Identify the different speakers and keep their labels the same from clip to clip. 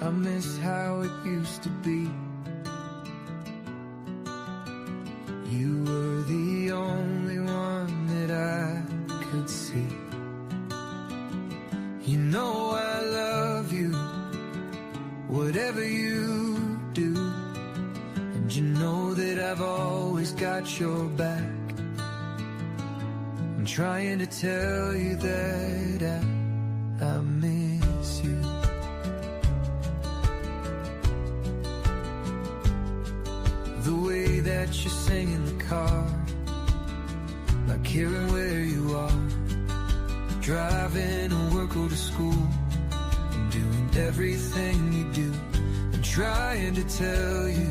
Speaker 1: I miss how it used to be. You were the only one that I could see. You know I love you, whatever you do. And you know that I've always got your back. I'm trying to tell you that I miss you. The way that you sing in the car, like hearing where you are, driving to work or to school, and doing everything you do. I'm trying to tell you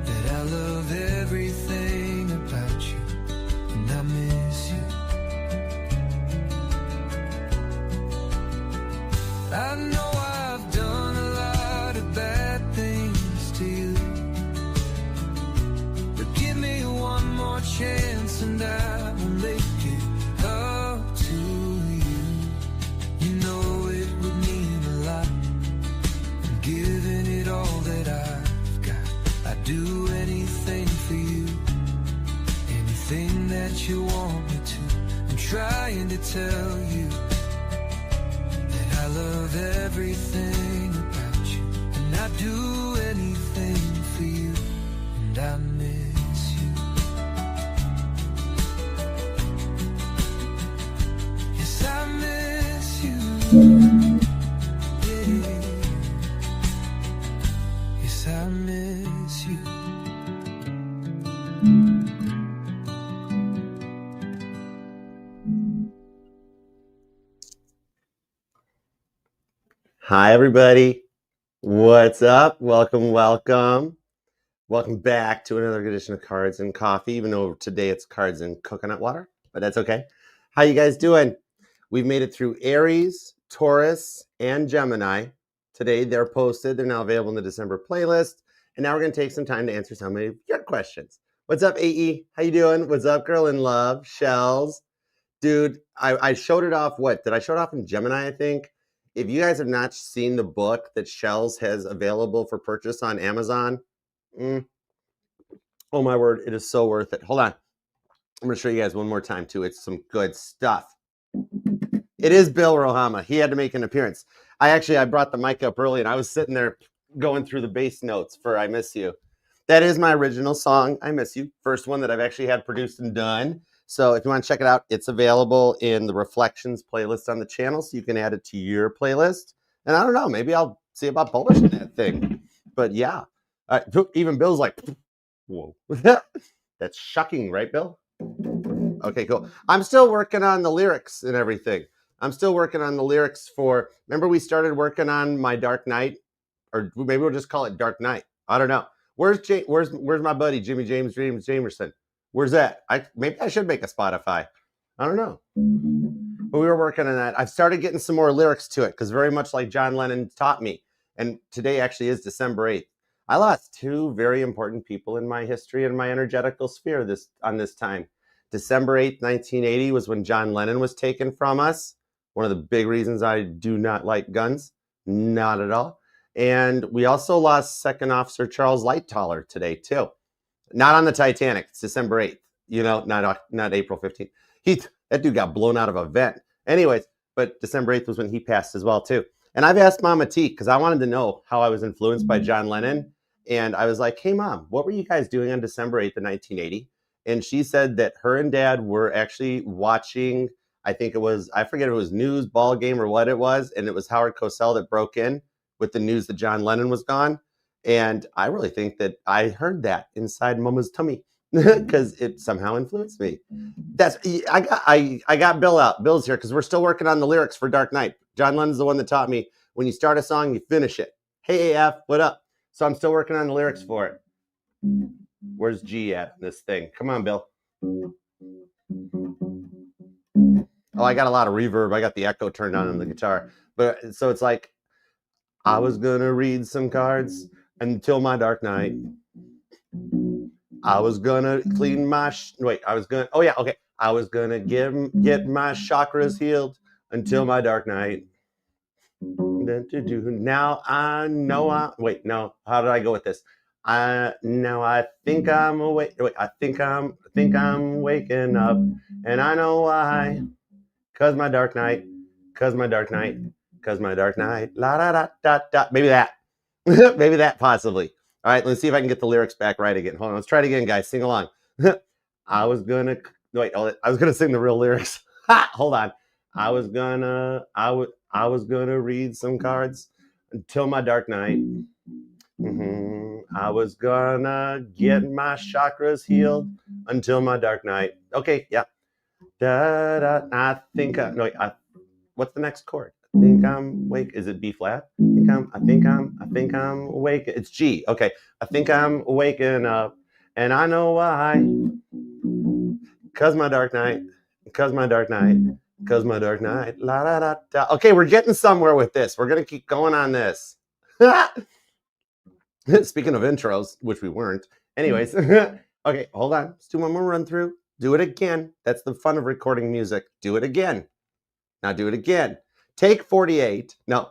Speaker 1: that I love everything about you, and I miss you. I know I've done a lot of bad things to you, but give me one more chance and I will make it up to you. You know it would mean a lot. I'm giving it all that I've got. I'd do anything for you, anything that you want me to. I'm trying to tell you that I love everything about you, and I'd do anything for you, and I miss you. Yes, I miss you. Yeah. Yes, I miss you.
Speaker 2: Hi, everybody. What's up? Welcome back to another edition of Cards and Coffee, even though today it's cards and coconut water, but that's okay. How you guys doing? We've made it through Aries, Taurus, and Gemini. Today they're posted. They're now available in the December playlist. And now we're going to take some time to answer some of your questions. What's up, AE? How you doing? What's up, Girl in Love? Shells. Dude, I showed it off. What? Did I show it off in Gemini, I think? If you guys have not seen the book that Shells has available for purchase on Amazon, oh my word, it is so worth it. Hold on. I'm going to show you guys one more time, too. It's some good stuff. It is Bill Rohama. He had to make an appearance. I brought the mic up early, and I was sitting there going through the bass notes for I Miss You. That is my original song, I Miss You. First one that I've actually had produced and done. So if you want to check it out, it's available in the Reflections playlist on the channel, so you can add it to your playlist. And I don't know, maybe I'll see about publishing that thing. But yeah, even Bill's like, whoa. That's shocking, right, Bill? Okay, cool. I'm still working on the lyrics and everything. I'm still working on the lyrics for, remember we started working on My Dark Night? Or maybe we'll just call it Dark Night. I don't know. Where's my buddy, Jimmy James Jamerson? Where's that? Maybe I should make a Spotify. I don't know. But we were working on that. I've started getting some more lyrics to it because very much like John Lennon taught me. And today actually is December 8th. I lost two very important people in my history and my energetical sphere on this time. December 8th, 1980 was when John Lennon was taken from us. One of the big reasons I do not like guns. Not at all. And we also lost Second Officer Charles Lightoller today, too. Not on the Titanic. It's December 8th. You know, not April 15th. That dude got blown out of a vent. Anyways, but December 8th was when he passed as well, too. And I've asked Mama T, because I wanted to know how I was influenced by John Lennon. And I was like, hey, Mom, what were you guys doing on December 8th of 1980? And she said that her and Dad were actually watching, I forget if it was news, ball game, or what it was. And it was Howard Cosell that broke in with the news that John Lennon was gone. And I really think that I heard that inside Mama's tummy because it somehow influenced me. I got Bill out. Bill's here because we're still working on the lyrics for Dark Knight. John Lennon's the one that taught me when you start a song, you finish it. Hey, AF, what up? So I'm still working on the lyrics for it. Where's G at this thing? Come on, Bill. Oh, I got a lot of reverb. I got the echo turned on the guitar. But so it's like, I was gonna read some cards until my dark night. I was gonna clean my I was gonna get my chakras healed until my dark night. Now I know wait, no. How did I go with this? Now I think I'm awake. Wait, I think I'm waking up, and I know why. Cause my dark night, cause my dark night, cause my dark night. La da da da da. Maybe that. Maybe that possibly. All right, let's see if I can get the lyrics back right again. Hold on, let's try it again, guys. Sing along. I was gonna wait. I was gonna sing the real lyrics. Hold on. I was gonna read some cards until my dark night. I was gonna get my chakras healed until my dark night. Okay, yeah. Da da. I think. No, what's the next chord? I think I'm awake. Is it B flat? I think I'm awake. It's G. Okay. I think I'm waking up, and I know why. Cause my dark night. Cause my dark night. Cause my dark night. La da da da. Okay, we're getting somewhere with this. We're gonna keep going on this. Speaking of intros, which we weren't. Anyways, okay, hold on. Let's do one more run through. Do it again. That's the fun of recording music. Do it again. Now do it again. Take 48. No,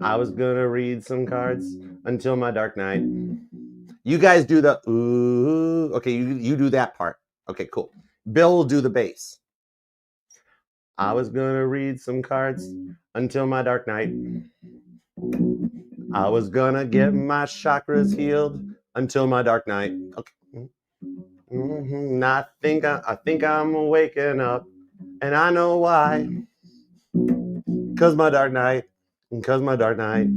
Speaker 2: I was gonna read some cards until my dark night. You guys do the ooh. Okay, you do that part. Okay, cool. Bill will do the bass. I was gonna read some cards until my dark night. I was gonna get my chakras healed until my dark night. Okay. I think I'm waking up, and I know why. Cause my dark night, cause my dark night,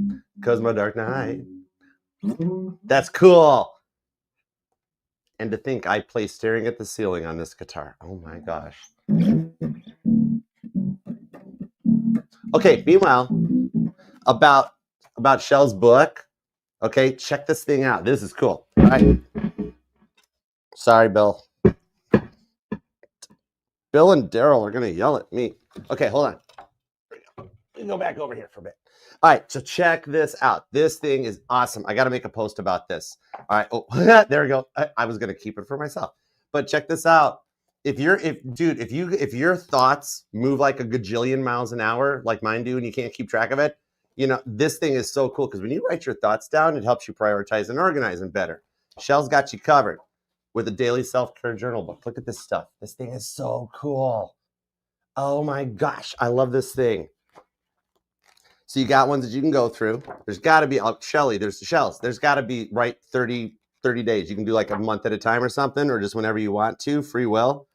Speaker 2: cause my dark night. That's cool. And to think I play staring at the ceiling on this guitar. Oh my gosh. Okay, meanwhile, about Shell's book. Okay, check this thing out. This is cool. All right. Sorry, Bill. Bill and Daryl are gonna yell at me. Okay, hold on. Let me go back over here for a bit. All right, so check this out. This thing is awesome. I got to make a post about this. All right. Oh, there we go. I was gonna keep it for myself, but check this out. If your thoughts move like a gajillion miles an hour, like mine do, and you can't keep track of it, this thing is so cool because when you write your thoughts down, it helps you prioritize and organize them better. Shell's got you covered with a daily self-care journal book. Look at this stuff. This thing is so cool. Oh my gosh, I love this thing. So you got ones that you can go through. There's got to be, Shelly, there's the shells. There's got to be, right, 30 days. You can do like a month at a time or something, or just whenever you want to, free will.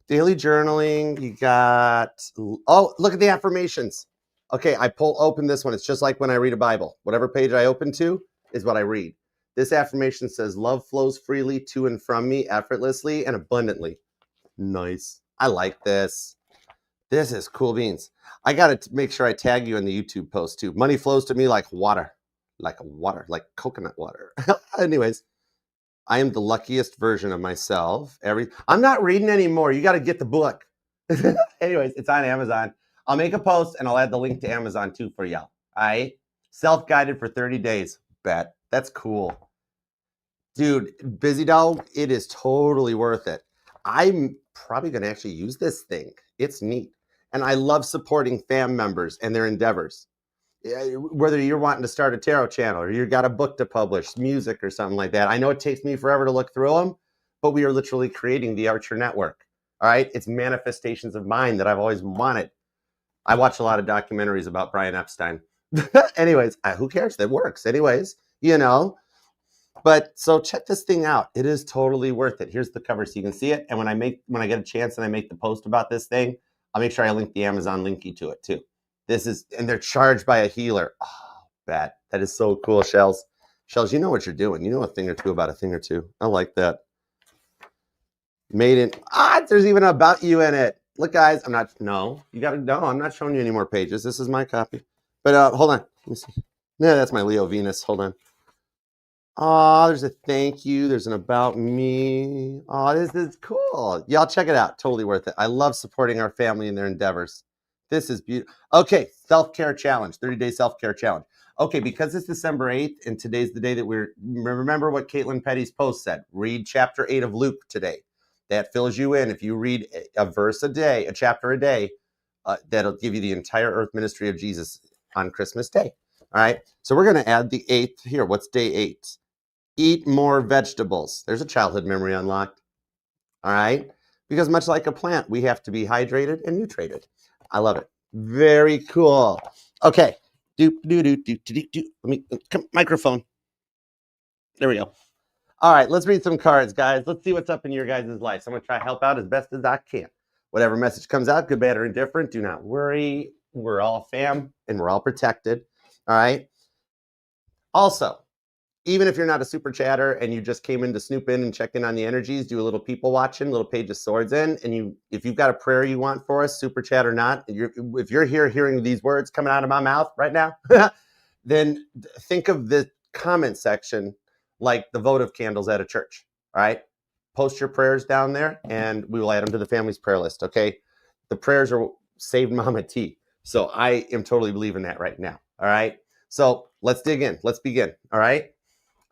Speaker 2: Daily journaling, you got, oh, look at the affirmations. Okay, I open this one. It's just like when I read a Bible. Whatever page I open to is what I read. This affirmation says, love flows freely to and from me effortlessly and abundantly. Nice. I like this. This is cool beans. I got to make sure I tag you in the YouTube post too. Money flows to me like water, like coconut water. Anyways, I am the luckiest version of myself. I'm not reading anymore. You got to get the book. Anyways, it's on Amazon. I'll make a post and I'll add the link to Amazon too for y'all. All right. Self-guided for 30 days. Bet. That's cool. Dude, Busy Doll, it is totally worth it. I'm probably going to actually use this thing. It's neat. And I love supporting fam members and their endeavors. Whether you're wanting to start a tarot channel or you've got a book to publish, music or something like that. I know it takes me forever to look through them, but we are literally creating the Archer Network. All right. It's manifestations of mind that I've always wanted. I watch a lot of documentaries about Brian Epstein. Anyways, who cares? That works. Anyways, But so check this thing out. It is totally worth it. Here's the cover so you can see it. And when I get a chance and I make the post about this thing, I'll make sure I link the Amazon linky to it too. And they're charged by a healer. Oh, that is so cool, Shells. Shells, you know what you're doing. You know a thing or two about a thing or two. I like that. There's even an about you in it. Look, guys, I'm not showing you any more pages. This is my copy. But hold on. Let me see. Yeah, that's my Leo Venus. Hold on. Oh, there's a thank you. There's an about me. Oh, this is cool. Y'all check it out. Totally worth it. I love supporting our family in their endeavors. This is beautiful. Okay, self-care challenge, 30-day self-care challenge. Okay, because it's December 8th and today's the day that remember what Caitlin Petty's post said. Read chapter 8 of Luke today. That fills you in. If you read a verse a day, a chapter a day, that'll give you the entire earth ministry of Jesus on Christmas Day. All right. So we're going to add the 8th here. What's day 8? Eat more vegetables. There's a childhood memory unlocked. All right. Because much like a plant, we have to be hydrated and nutrated. I love it. Very cool. Okay. Let me come, microphone. There we go. All right, let's read some cards, guys. Let's see what's up in your guys' life. So I'm going to try to help out as best as I can. Whatever message comes out, good, bad, or indifferent, do not worry. We're all fam, and we're all protected. All right? Also, even if you're not a super chatter and you just came in to snoop in and check in on the energies, do a little people watching, little Page of Swords in, and if you've got a prayer you want for us, super chat or not, if you're here hearing these words coming out of my mouth right now, then think of the comment section like the votive candles at a church. All right? Post your prayers down there, and we will add them to the family's prayer list, okay? The prayers are saved Mama T. So I am totally believing that right now, all right? So let's dig in. Let's begin, all right?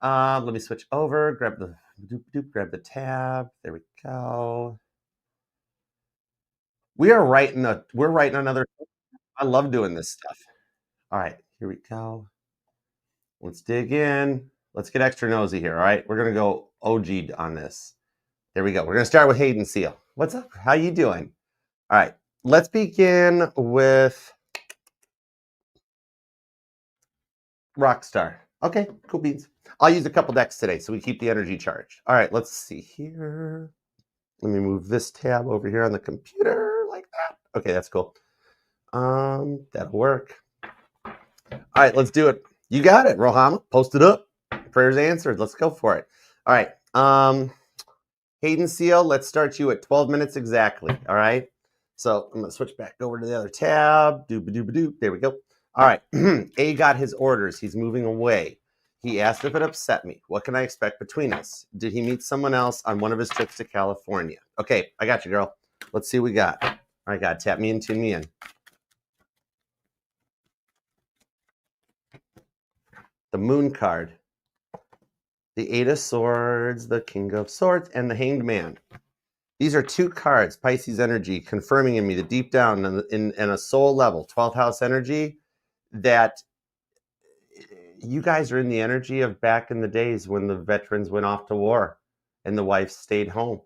Speaker 2: Let me switch over, grab the tab. There we go. We're writing another. I love doing this stuff. All right, here we go. Let's dig in. Let's get extra nosy here, all right? We're going to go OG on this. There we go. We're going to start with Hayden Seal. What's up? How you doing? All right, let's begin with Rockstar. Okay, cool beans. I'll use a couple decks today so we keep the energy charged. All right, let's see here. Let me move this tab over here on the computer like that. Okay, that's cool. That'll work. All right, let's do it. You got it, Rohama. Post it up. Prayers answered. Let's go for it. All right. Hayden Seal, let's start you at 12 minutes exactly. All right. So I'm going to switch back over to the other tab. Doop-a-doop-a-doop. There we go. All right. A got his orders. He's moving away. He asked if it upset me. What can I expect between us? Did he meet someone else on one of his trips to California? Okay, I got you, girl. Let's see what we got. All right, God, tap me in, tune me in. The Moon card. The 8 of Swords, the King of Swords, and the Hanged Man. These are 2 cards, Pisces energy, confirming in me that deep down in a soul level, 12th house energy, that you guys are in the energy of back in the days when the veterans went off to war and the wife stayed home.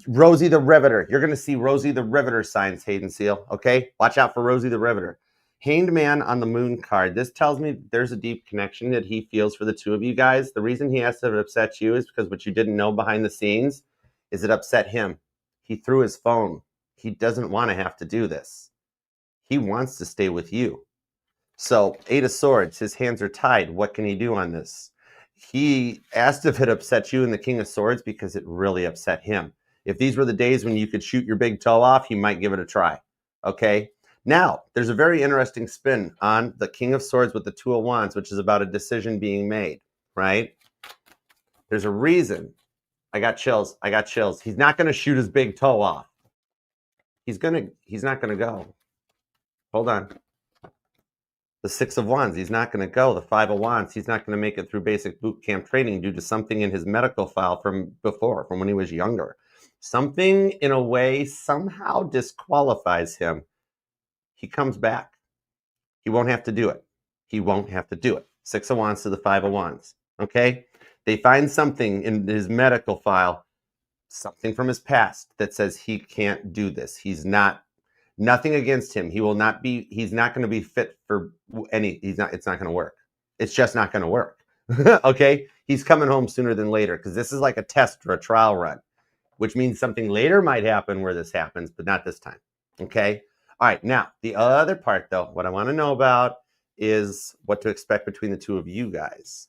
Speaker 2: Rosie the Riveter. You're going to see Rosie the Riveter signs, Hayden Seal. Okay? Watch out for Rosie the Riveter. Hanged Man on the Moon card. This tells me there's a deep connection that he feels for the 2 of you guys. The reason he has to upset you is because what you didn't know behind the scenes is it upset him. He threw his phone. He doesn't want to have to do this. He wants to stay with you. So 8 of Swords, his hands are tied. What can he do on this? He asked if it upset you in the King of Swords because it really upset him. If these were the days when you could shoot your big toe off, he might give it a try. Okay? Now, there's a very interesting spin on the King of Swords with the 2 of Wands, which is about a decision being made, right? There's a reason. I got chills. He's not going to shoot his big toe off. He's not going to go. Hold on. The 6 of Wands, he's not going to go. The 5 of Wands, he's not going to make it through basic boot camp training due to something in his medical file from before, from when he was younger. Something, in a way, somehow disqualifies him. He comes back. He won't have to do it. 6 of Wands to the 5 of Wands. Okay? They find something in his medical file, something from his past that says he can't do this. Nothing against him. He's not going to be fit for it's not going to work. It's just not going to work. Okay? He's coming home sooner than later because this is like a test or a trial run, which means something later might happen where this happens, but not this time. Okay? All right. Now, the other part, though, what I want to know about is what to expect between the 2 of you guys.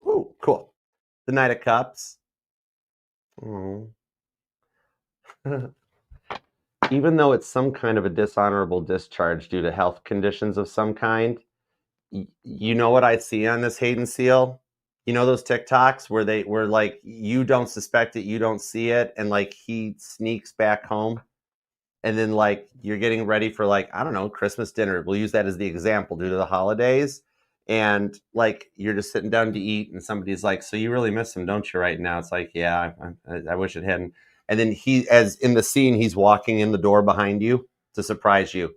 Speaker 2: Ooh, cool. The Knight of Cups. Oh. Even though it's some kind of a dishonorable discharge due to health conditions of some kind, you know what I see on this Hayden Seal? You know those TikToks where like you don't suspect it, you don't see it, and like he sneaks back home, and then like you're getting ready for like, I don't know, Christmas dinner. We'll use that as the example due to the holidays. And like you're just sitting down to eat, and somebody's like, "So you really miss him, don't you?" Right now, it's like, "Yeah, I wish it hadn't." And then as in the scene, he's walking in the door behind you, to surprise you.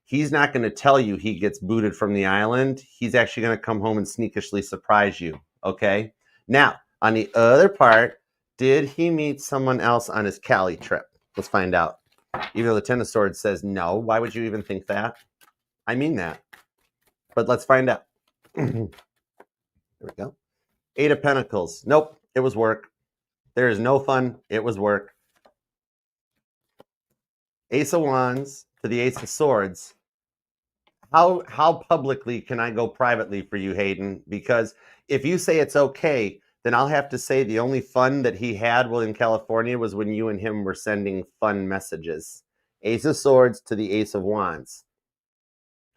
Speaker 2: He's not going to tell you he gets booted from the island. He's actually going to come home and sneakishly surprise you, okay? Now, on the other part, did he meet someone else on his Cali trip? Let's find out. Even though the Ten of Swords says no, why would you even think that? I mean that. But let's find out. There we go. Eight of Pentacles. Nope, it was work. There is no fun. It was work. Ace of Wands to the Ace of Swords. How publicly can I go privately for you, Hayden? Because if you say it's okay, then I'll have to say the only fun that he had while in California was when you and him were sending fun messages. Ace of Swords to the Ace of Wands.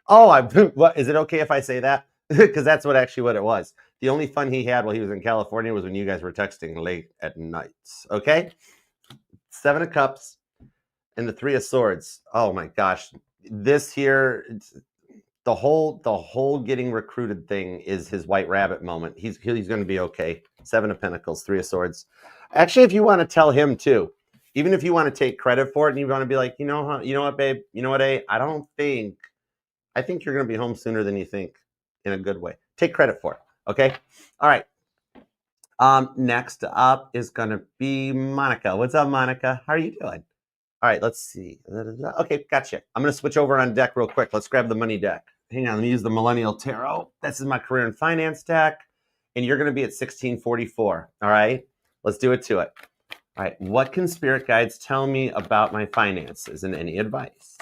Speaker 2: Oh, what, is it okay if I say that? Because that's what it was. The only fun he had while he was in California was when you guys were texting late at night. Okay? Seven of Cups and the Three of Swords. Oh my gosh. This here, the whole getting recruited thing is his white rabbit moment. He's going to be okay. Seven of Pentacles, Three of Swords. Actually, if you want to tell him too, even if you want to take credit for it and you want to be like, you know what, babe, you know what, I think you're going to be home sooner than you think, in a good way. Take credit for it, okay? All right. Next up is going to be Monica. What's up, Monica? How are you doing? All right, let's see. Okay, gotcha. I'm going to switch over on deck real quick. Let's grab the money deck. Hang on, let me use the Millennial Tarot. This is my career and finance deck, and you're going to be at 1644, all right? Let's do it to it. All right, what can spirit guides tell me about my finances and any advice?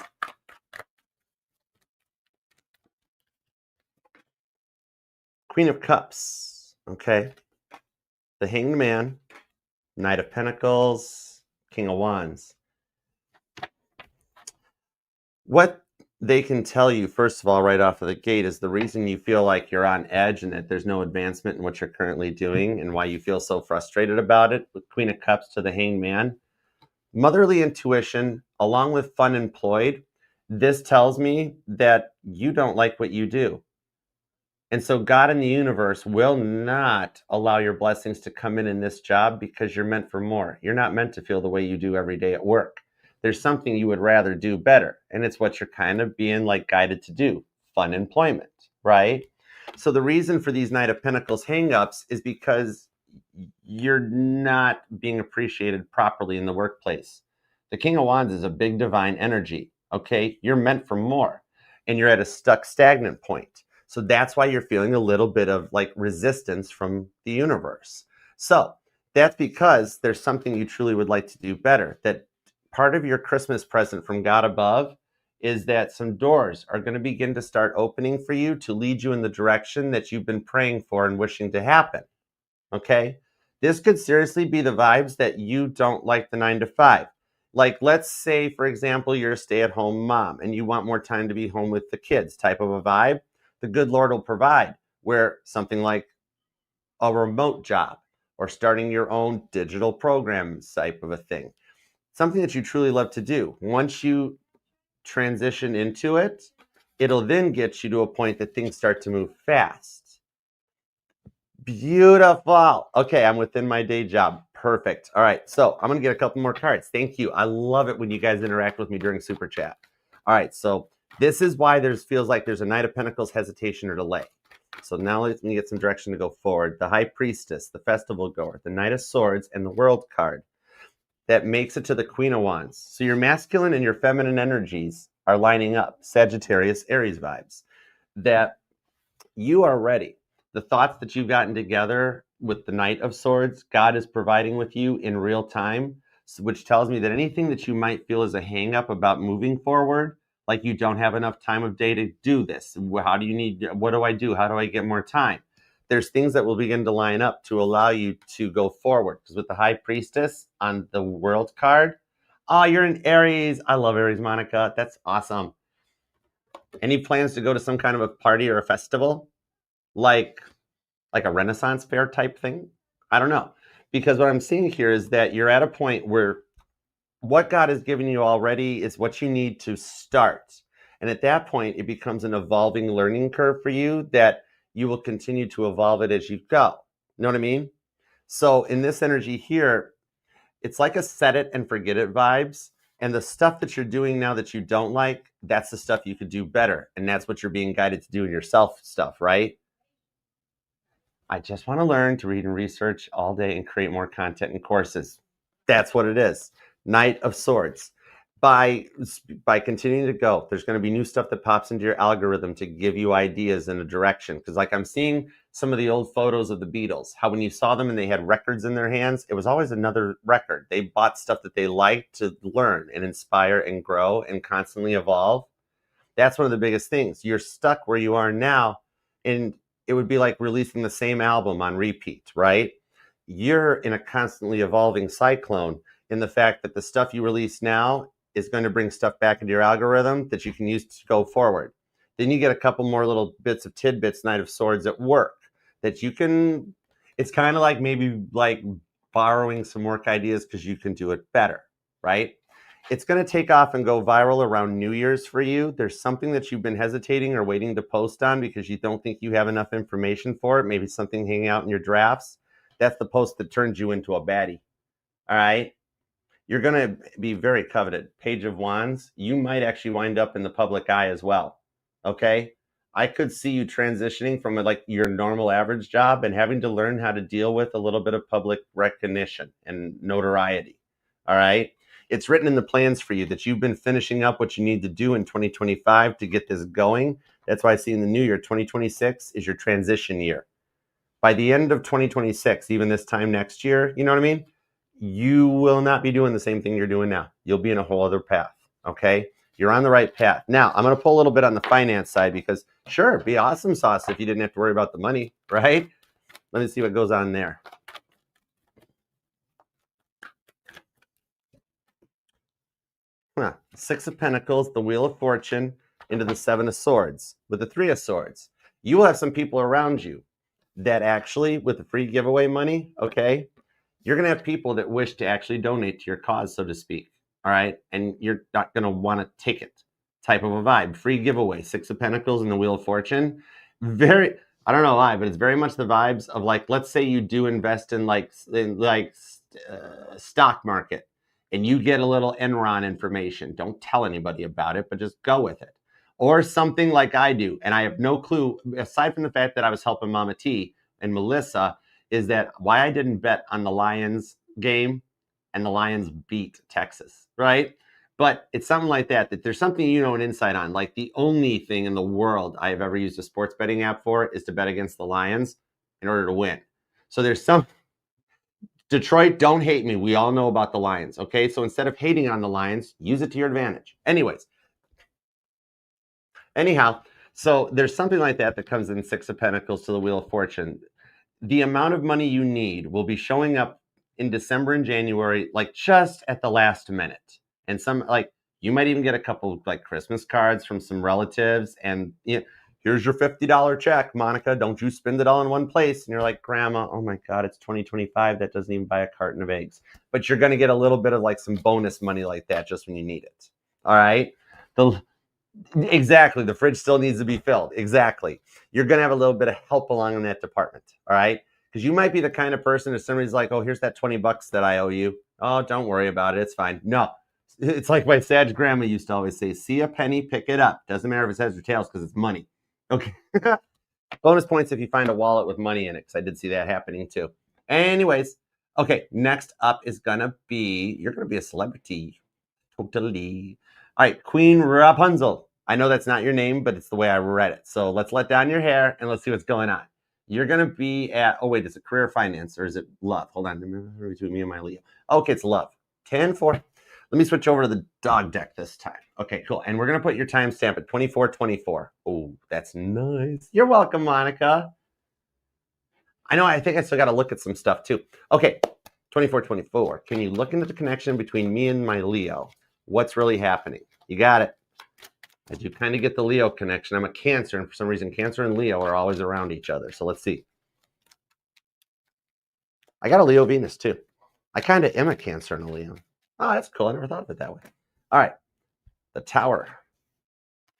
Speaker 2: Queen of Cups, okay. The Hanged Man, Knight of Pentacles, King of Wands. What they can tell you, first of all, right off of the gate, is the reason you feel like you're on edge and that there's no advancement in what you're currently doing and why you feel so frustrated about it. With Queen of Cups to the Hanged Man. Motherly intuition, along with fun employed, this tells me that you don't like what you do. And so God in the universe will not allow your blessings to come in this job because you're meant for more. You're not meant to feel the way you do every day at work. There's something you would rather do better. And it's what you're kind of being like guided to do. Fun employment, right? So the reason for these Knight of Pentacles hangups is because you're not being appreciated properly in the workplace. The King of Wands is a big divine energy, okay? You're meant for more. And you're at a stuck, stagnant point. So that's why you're feeling a little bit of like resistance from the universe. So that's because there's something you truly would like to do better. That part of your Christmas present from God above is that some doors are going to begin to start opening for you to lead you in the direction that you've been praying for and wishing to happen. Okay? This could seriously be the vibes that you don't like the 9 to 5. Like, let's say, for example, you're a stay-at-home mom and you want more time to be home with the kids type of a vibe. The good Lord will provide, where something like a remote job or starting your own digital program type of a thing, something that you truly love to do. Once you transition into it, it'll then get you to a point that things start to move fast. Beautiful. Okay, I'm within my day job. Perfect. All right, so I'm going to get a couple more cards. Thank you. I love it when you guys interact with me during Super Chat. All right, so this is why feels like there's a Knight of Pentacles hesitation or delay. So now let me get some direction to go forward. The High Priestess, the Festival Goer, the Knight of Swords, and the World card. That makes it to the Queen of Wands. So your masculine and your feminine energies are lining up. Sagittarius, Aries vibes. That you are ready. The thoughts that you've gotten together with the Knight of Swords, God is providing with you in real time, which tells me that anything that you might feel is a hang up about moving forward, like you don't have enough time of day to do this. What do I do? How do I get more time? There's things that will begin to line up to allow you to go forward. Because with the High Priestess on the World card, oh, you're in Aries. I love Aries, Monica. That's awesome. Any plans to go to some kind of a party or a festival? Like a Renaissance fair type thing? I don't know. Because what I'm seeing here is that you're at a point where what God has given you already is what you need to start. And at that point, it becomes an evolving learning curve for you that you will continue to evolve it as you go. You know what I mean? So in this energy here, it's like a set it and forget it vibes. And the stuff that you're doing now that you don't like, that's the stuff you could do better. And that's what you're being guided to do in yourself stuff, right? I just want to learn to read and research all day and create more content and courses. That's what it is. Knight of Swords. By continuing to go, there's going to be new stuff that pops into your algorithm to give you ideas in a direction. Because like I'm seeing some of the old photos of the Beatles, how when you saw them and they had records in their hands, it was always another record. They bought stuff that they liked to learn and inspire and grow and constantly evolve. That's one of the biggest things. You're stuck where you are now, and it would be like releasing the same album on repeat, right? You're in a constantly evolving cyclone in the fact that the stuff you release now is going to bring stuff back into your algorithm that you can use to go forward. Then you get a couple more little bits of tidbits, Knight of Swords at work that you can, it's kind of like maybe like borrowing some work ideas because you can do it better, right? It's going to take off and go viral around New Year's for you. There's something that you've been hesitating or waiting to post on because you don't think you have enough information for it. Maybe something hanging out in your drafts. That's the post that turns you into a baddie. All right. You're going to be very coveted. Page of Wands. You might actually wind up in the public eye as well. Okay. I could see you transitioning from like your normal average job and having to learn how to deal with a little bit of public recognition and notoriety. All right. It's written in the plans for you that you've been finishing up what you need to do in 2025 to get this going. That's why I see in the new year, 2026 is your transition year. By the end of 2026, even this time next year, you know what I mean? You will not be doing the same thing you're doing now. You'll be in a whole other path, okay? You're on the right path. Now, I'm going to pull a little bit on the finance side because, sure, it'd be awesome sauce if you didn't have to worry about the money, right? Let me see what goes on there. Six of Pentacles, the Wheel of Fortune, into the Seven of Swords with the Three of Swords. You will have some people around you that actually, with the free giveaway money, okay, you're going to have people that wish to actually donate to your cause, so to speak, all right? And you're not going to want to take it type of a vibe. Free giveaway, Six of Pentacles and the Wheel of Fortune. Very, I don't know why, but it's very much the vibes of like, let's say you do invest in stock market. And you get a little Enron information. Don't tell anybody about it, but just go with it. Or something like I do. And I have no clue, aside from the fact that I was helping Mama T and Melissa, is that why I didn't bet on the Lions game and the Lions beat Texas, right? But it's something like that, that there's something you know an insight on. Like the only thing in the world I have ever used a sports betting app for is to bet against the Lions in order to win. So there's some... Detroit, don't hate me. We all know about the Lions, okay? So instead of hating on the Lions, use it to your advantage. Anyhow, so there's something like that that comes in Six of Pentacles to the Wheel of Fortune. The amount of money you need will be showing up in December and January, like just at the last minute. And some, like, you might even get a couple like Christmas cards from some relatives and, you know, here's your $50 check, Monica. Don't you spend it all in one place. And you're like, Grandma, oh my God, it's 2025. That doesn't even buy a carton of eggs. But you're going to get a little bit of like some bonus money like that just when you need it. All right. Exactly. The fridge still needs to be filled. Exactly. You're going to have a little bit of help along in that department. All right. Because you might be the kind of person if somebody's like, oh, here's that $20 that I owe you. Oh, don't worry about it. It's fine. No. It's like my Sag grandma used to always say, see a penny, pick it up. Doesn't matter if it's heads or tails because it's money. Okay. Bonus points if you find a wallet with money in it, because I did see that happening too. Anyways, okay, next up is gonna be, you're gonna be a celebrity. Totally. All right, Queen Rapunzel. I know that's not your name, but it's the way I read it. So let's let down your hair and let's see what's going on. You're gonna be at, oh wait, is it career finance or is it love? Hold on, between me and my Leo. Okay, it's love. 10-4. Let me switch over to the dog deck this time. Okay, cool. And we're going to put your timestamp at 24:24. Oh, that's nice. You're welcome, Monica. I know, I think I still got to look at some stuff too. Okay, 24:24. Can you look into the connection between me and my Leo? What's really happening? You got it. I do kind of get the Leo connection. I'm a Cancer, and for some reason, Cancer and Leo are always around each other. So let's see. I got a Leo Venus too. I kind of am a Cancer and a Leo. Oh, that's cool. I never thought of it that way. All right. The Tower.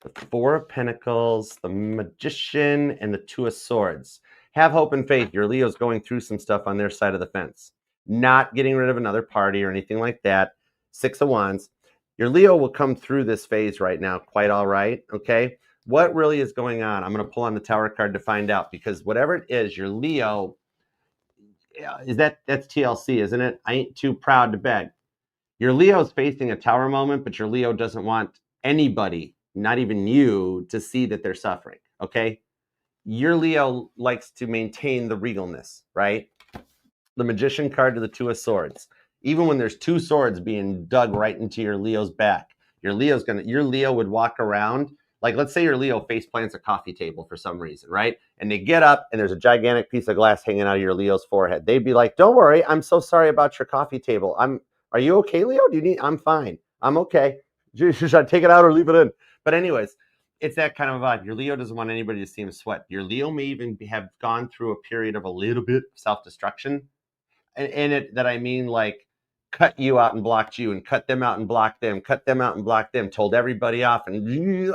Speaker 2: The Four of Pentacles, the Magician, and the Two of Swords. Have hope and faith. Your Leo's going through some stuff on their side of the fence. Not getting rid of another party or anything like that. Six of Wands. Your Leo will come through this phase right now quite all right, okay? What really is going on? I'm going to pull on the Tower card to find out, because whatever it is, your Leo, that's TLC, isn't it? I ain't too proud to beg. Your Leo's facing a Tower moment, but your Leo doesn't want anybody, not even you, to see that they're suffering, okay? Your Leo likes to maintain the regalness, right? The Magician card to the Two of Swords. Even when there's two swords being dug right into your Leo's back, your Leo would walk around, like, let's say your Leo face plants a coffee table for some reason, right? And they get up and there's a gigantic piece of glass hanging out of your Leo's forehead. They'd be like, "Don't worry, I'm so sorry about your coffee table. Are you okay, Leo? I'm fine. I'm okay. Should I take it out or leave it in?" But anyways, it's that kind of vibe. Your Leo doesn't want anybody to see him sweat. Your Leo may even have gone through a period of a little bit of self-destruction. And in it, that I mean, like, cut you out and blocked you, and cut them out and blocked them, cut them out and blocked them, told everybody off, and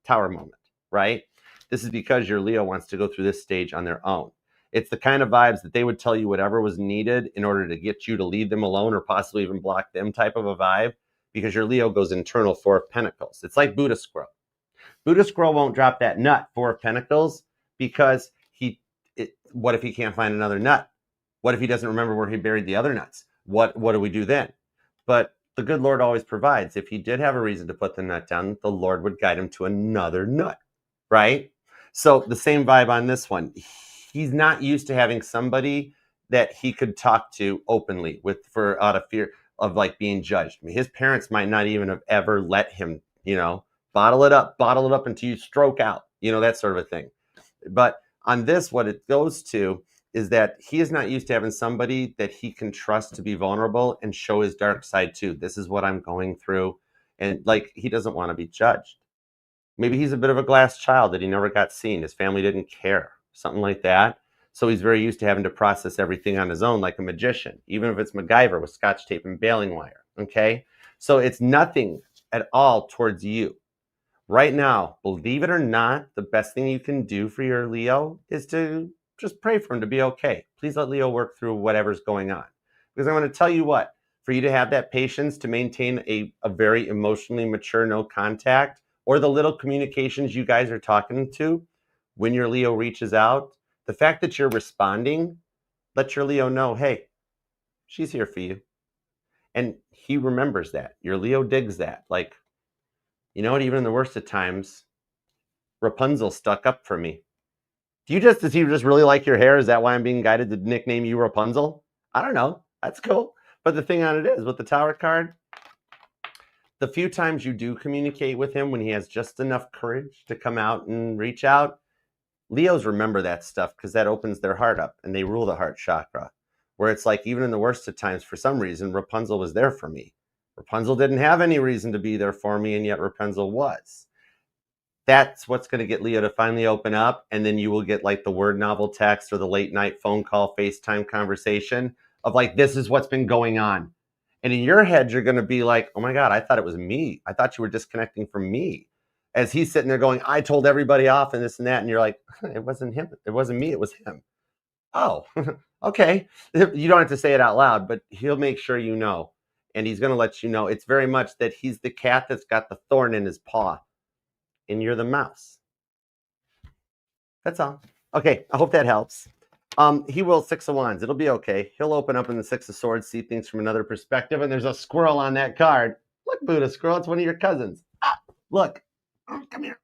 Speaker 2: Tower moment, right? This is because your Leo wants to go through this stage on their own. It's the kind of vibes that they would tell you whatever was needed in order to get you to leave them alone or possibly even block them type of a vibe, because your Leo goes internal, Four of Pentacles. It's like Buddha Squirrel. Buddha Squirrel won't drop that nut, Four of Pentacles, because what if he can't find another nut? What if he doesn't remember where he buried the other nuts? What do we do then? But the good Lord always provides. If he did have a reason to put the nut down, the Lord would guide him to another nut, right? So the same vibe on this one. He's not used to having somebody that he could talk to openly out of fear of like being judged. I mean, his parents might not even have ever let him, bottle it up until you stroke out, that sort of a thing. But on this, what it goes to is that he is not used to having somebody that he can trust to be vulnerable and show his dark side to. This is what I'm going through. And like, he doesn't want to be judged. Maybe he's a bit of a glass child that he never got seen. His family didn't care, something like that. So he's very used to having to process everything on his own, like a magician, even if it's MacGyver with scotch tape and baling wire. Okay. So it's nothing at all towards you. Right now, believe it or not, the best thing you can do for your Leo is to just pray for him to be okay. Please let Leo work through whatever's going on. Because I'm going to tell you what, for you to have that patience to maintain a very emotionally mature no contact, or the little communications you guys are talking to when your Leo reaches out, the fact that you're responding, let your Leo know, hey, she's here for you. And he remembers that. Your Leo digs that. Like, you know what, even in the worst of times, Rapunzel stuck up for me. Does he just really like your hair? Is that why I'm being guided to nickname you Rapunzel? I don't know. That's cool. But the thing on it is, with the Tower card, the few times you do communicate with him when he has just enough courage to come out and reach out, Leos remember that stuff because that opens their heart up and they rule the heart chakra. Where it's like, even in the worst of times, for some reason, Rapunzel was there for me. Rapunzel didn't have any reason to be there for me, and yet Rapunzel was. That's what's going to get Leo to finally open up, and then you will get like the word novel text or the late night phone call, FaceTime conversation of like, this is what's been going on. And in your head, you're going to be like, oh my God, I thought it was me. I thought you were disconnecting from me. As he's sitting there going, I told everybody off and this and that. And you're like, it wasn't him. It wasn't me. It was him. Oh, okay. You don't have to say it out loud, but he'll make sure you know. And he's going to let you know. It's very much that he's the cat that's got the thorn in his paw. And you're the mouse. That's all. Okay, I hope that helps. He will Six of Wands. It'll be okay. He'll open up in the Six of Swords, see things from another perspective, and there's a squirrel on that card. Look, Buddha Squirrel, it's one of your cousins. Look. Come here.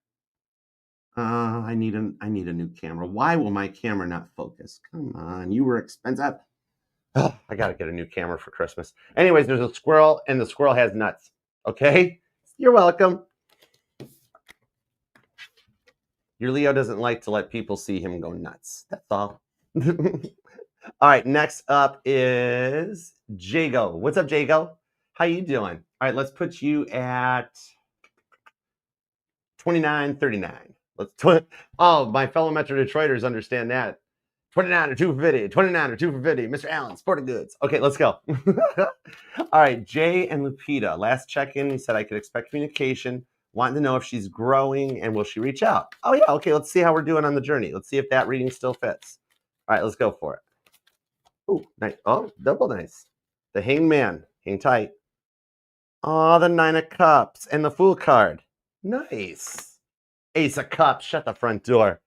Speaker 2: I need a new camera. Why will my camera not focus? Come on, you were expensive. Oh, I gotta get a new camera for Christmas. Anyways, there's a squirrel, and the squirrel has nuts. Okay? You're welcome. Your Leo doesn't like to let people see him go nuts. That's all. All right, next up is Jago. What's up, Jago? How you doing? All right, let's put you at 29.39. Oh, my fellow Metro Detroiters understand that. 29 or 2 for 50. 29 or 2 for 50. Mr. Allen, Sporting Goods. Okay, let's go. All right, Jay and Lupita. Last check-in, he said I could expect communication. Wanting to know if she's growing and will she reach out? Oh, yeah. Okay, let's see how we're doing on the journey. Let's see if that reading still fits. All right, let's go for it. Oh, nice. Oh, double nice. The Hanged Man. Hang tight. Oh, the 9 of Cups and the Fool card. Nice. Ace of Cups, shut the front door.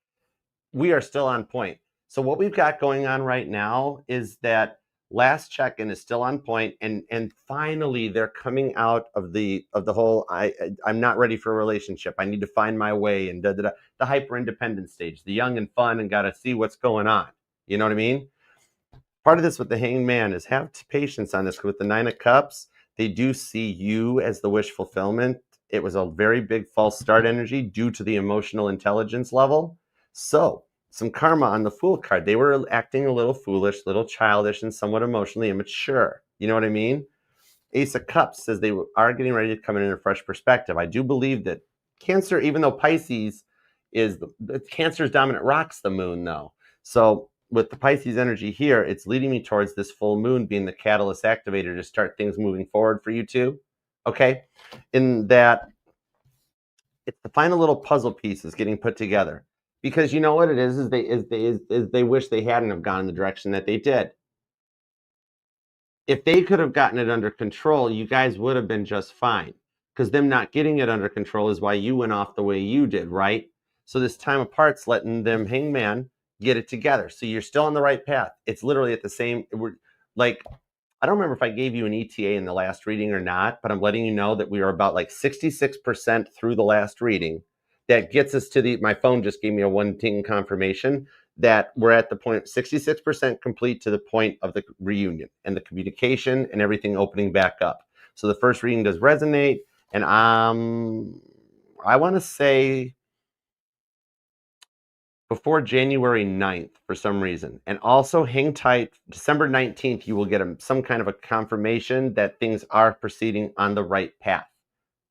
Speaker 2: We are still on point. So what we've got going on right now is that last check-in is still on point, and finally they're coming out of the whole I'm not ready for a relationship. I need to find my way, and the hyper independent stage, the young and fun, and got to see what's going on. You know what I mean? Part of this with the Hanged Man is have patience on this. With the 9 of Cups, they do see you as the wish fulfillment. It was a very big false start energy due to the emotional intelligence level. So some karma on the Fool card. They were acting a little foolish, little childish, and somewhat emotionally immature. You know what I mean? Ace of Cups says they are getting ready to come in a fresh perspective. I do believe that Cancer, even though Pisces is the Cancer's dominant rock's the moon, though. So with the Pisces energy here, it's leading me towards this full moon being the catalyst activator to start things moving forward for you two. Okay? In that, it's the final little puzzle pieces getting put together. Because you know what it is they wish they hadn't have gone in the direction that they did. If they could have gotten it under control, you guys would have been just fine. Because them not getting it under control is why you went off the way you did, right? So this time apart's letting them Hangman get it together. So you're still on the right path. It's literally at the same, like, I don't remember if I gave you an ETA in the last reading or not, but I'm letting you know that we are about like 66% through the last reading. That gets us to my phone just gave me a one-ting confirmation that we're at the point 66% complete to the point of the reunion and the communication and everything opening back up. So the first reading does resonate, and I want to say before January 9th for some reason. And also hang tight. December 19th, you will get some kind of a confirmation that things are proceeding on the right path.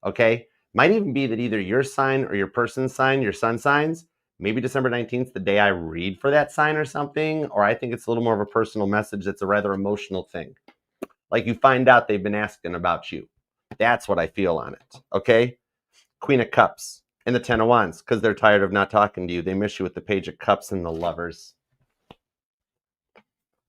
Speaker 2: Okay? Might even be that either your sign or your person's sign, your sun signs, maybe December 19th, the day I read for that sign or something, or I think it's a little more of a personal message that's a rather emotional thing. Like you find out they've been asking about you. That's what I feel on it. Okay? Queen of Cups and the 10 of Wands, because they're tired of not talking to you. They miss you with the Page of Cups and the Lovers.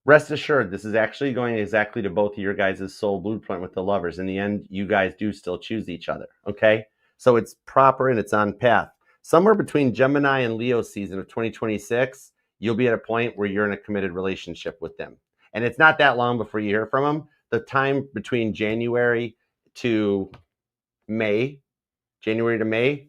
Speaker 2: Rest assured, this is actually going exactly to both of your guys' soul blueprint with the Lovers. In the end, you guys do still choose each other, okay? So it's proper and it's on path. Somewhere between Gemini and Leo season of 2026, you'll be at a point where you're in a committed relationship with them. And it's not that long before you hear from them. The time between January to May,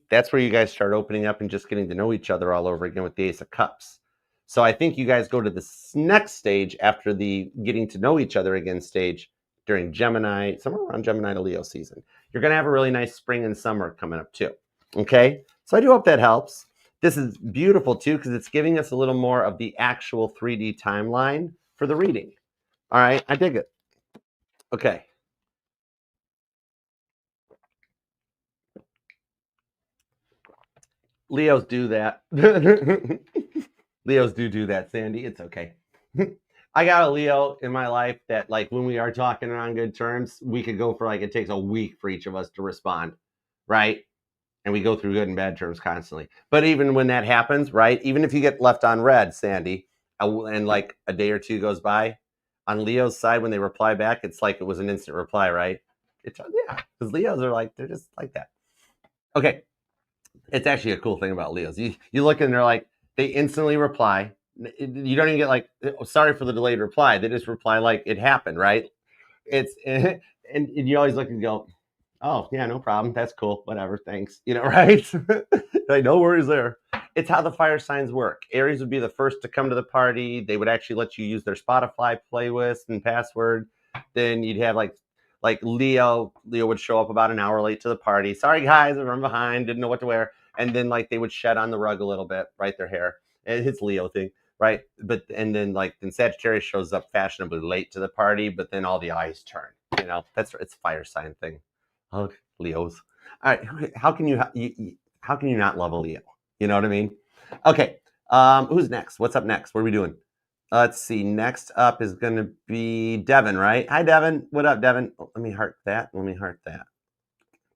Speaker 2: that's where you guys start opening up and just getting to know each other all over again with the Ace of Cups. So I think you guys go to this next stage after the getting to know each other again stage during Gemini, somewhere around Gemini to Leo season. You're going to have a really nice spring and summer coming up too. Okay? So I do hope that helps. This is beautiful too because it's giving us a little more of the actual 3D timeline for the reading. All right? I dig it. Okay. Leos do that. Leos do that, Sandy. It's okay. I got a Leo in my life that, like, when we are talking on good terms, we could go for, like, it takes a week for each of us to respond, right? And we go through good and bad terms constantly. But even when that happens, right, even if you get left on red, Sandy, and, like, a day or two goes by, on Leo's side, when they reply back, it's like it was an instant reply, right? Yeah, because Leos are like, they're just like that. Okay. It's actually a cool thing about Leos. You look and they're like, they instantly reply. You don't even get like, oh, sorry for the delayed reply. They just reply like it happened, right? It's and you always look and go, oh yeah, no problem. That's cool. Whatever. Thanks. You know, right? Like, no worries there. It's how the fire signs work. Aries would be the first to come to the party. They would actually let you use their Spotify playlist and password. Then you'd have like Leo would show up about an hour late to the party. Sorry guys, I'm behind, didn't know what to wear. And then like they would shed on the rug a little bit, right? Their hair. It's Leo thing, right? But and then Sagittarius shows up fashionably late to the party, but then all the eyes turn. You know, it's fire sign thing. Oh, Leos. All right, how can you not love a Leo? You know what I mean? Okay. Who's next? What's up next? What are we doing? Let's see. Next up is going to be Devin, right? Hi, Devin. What up, Devin? Oh, let me heart that.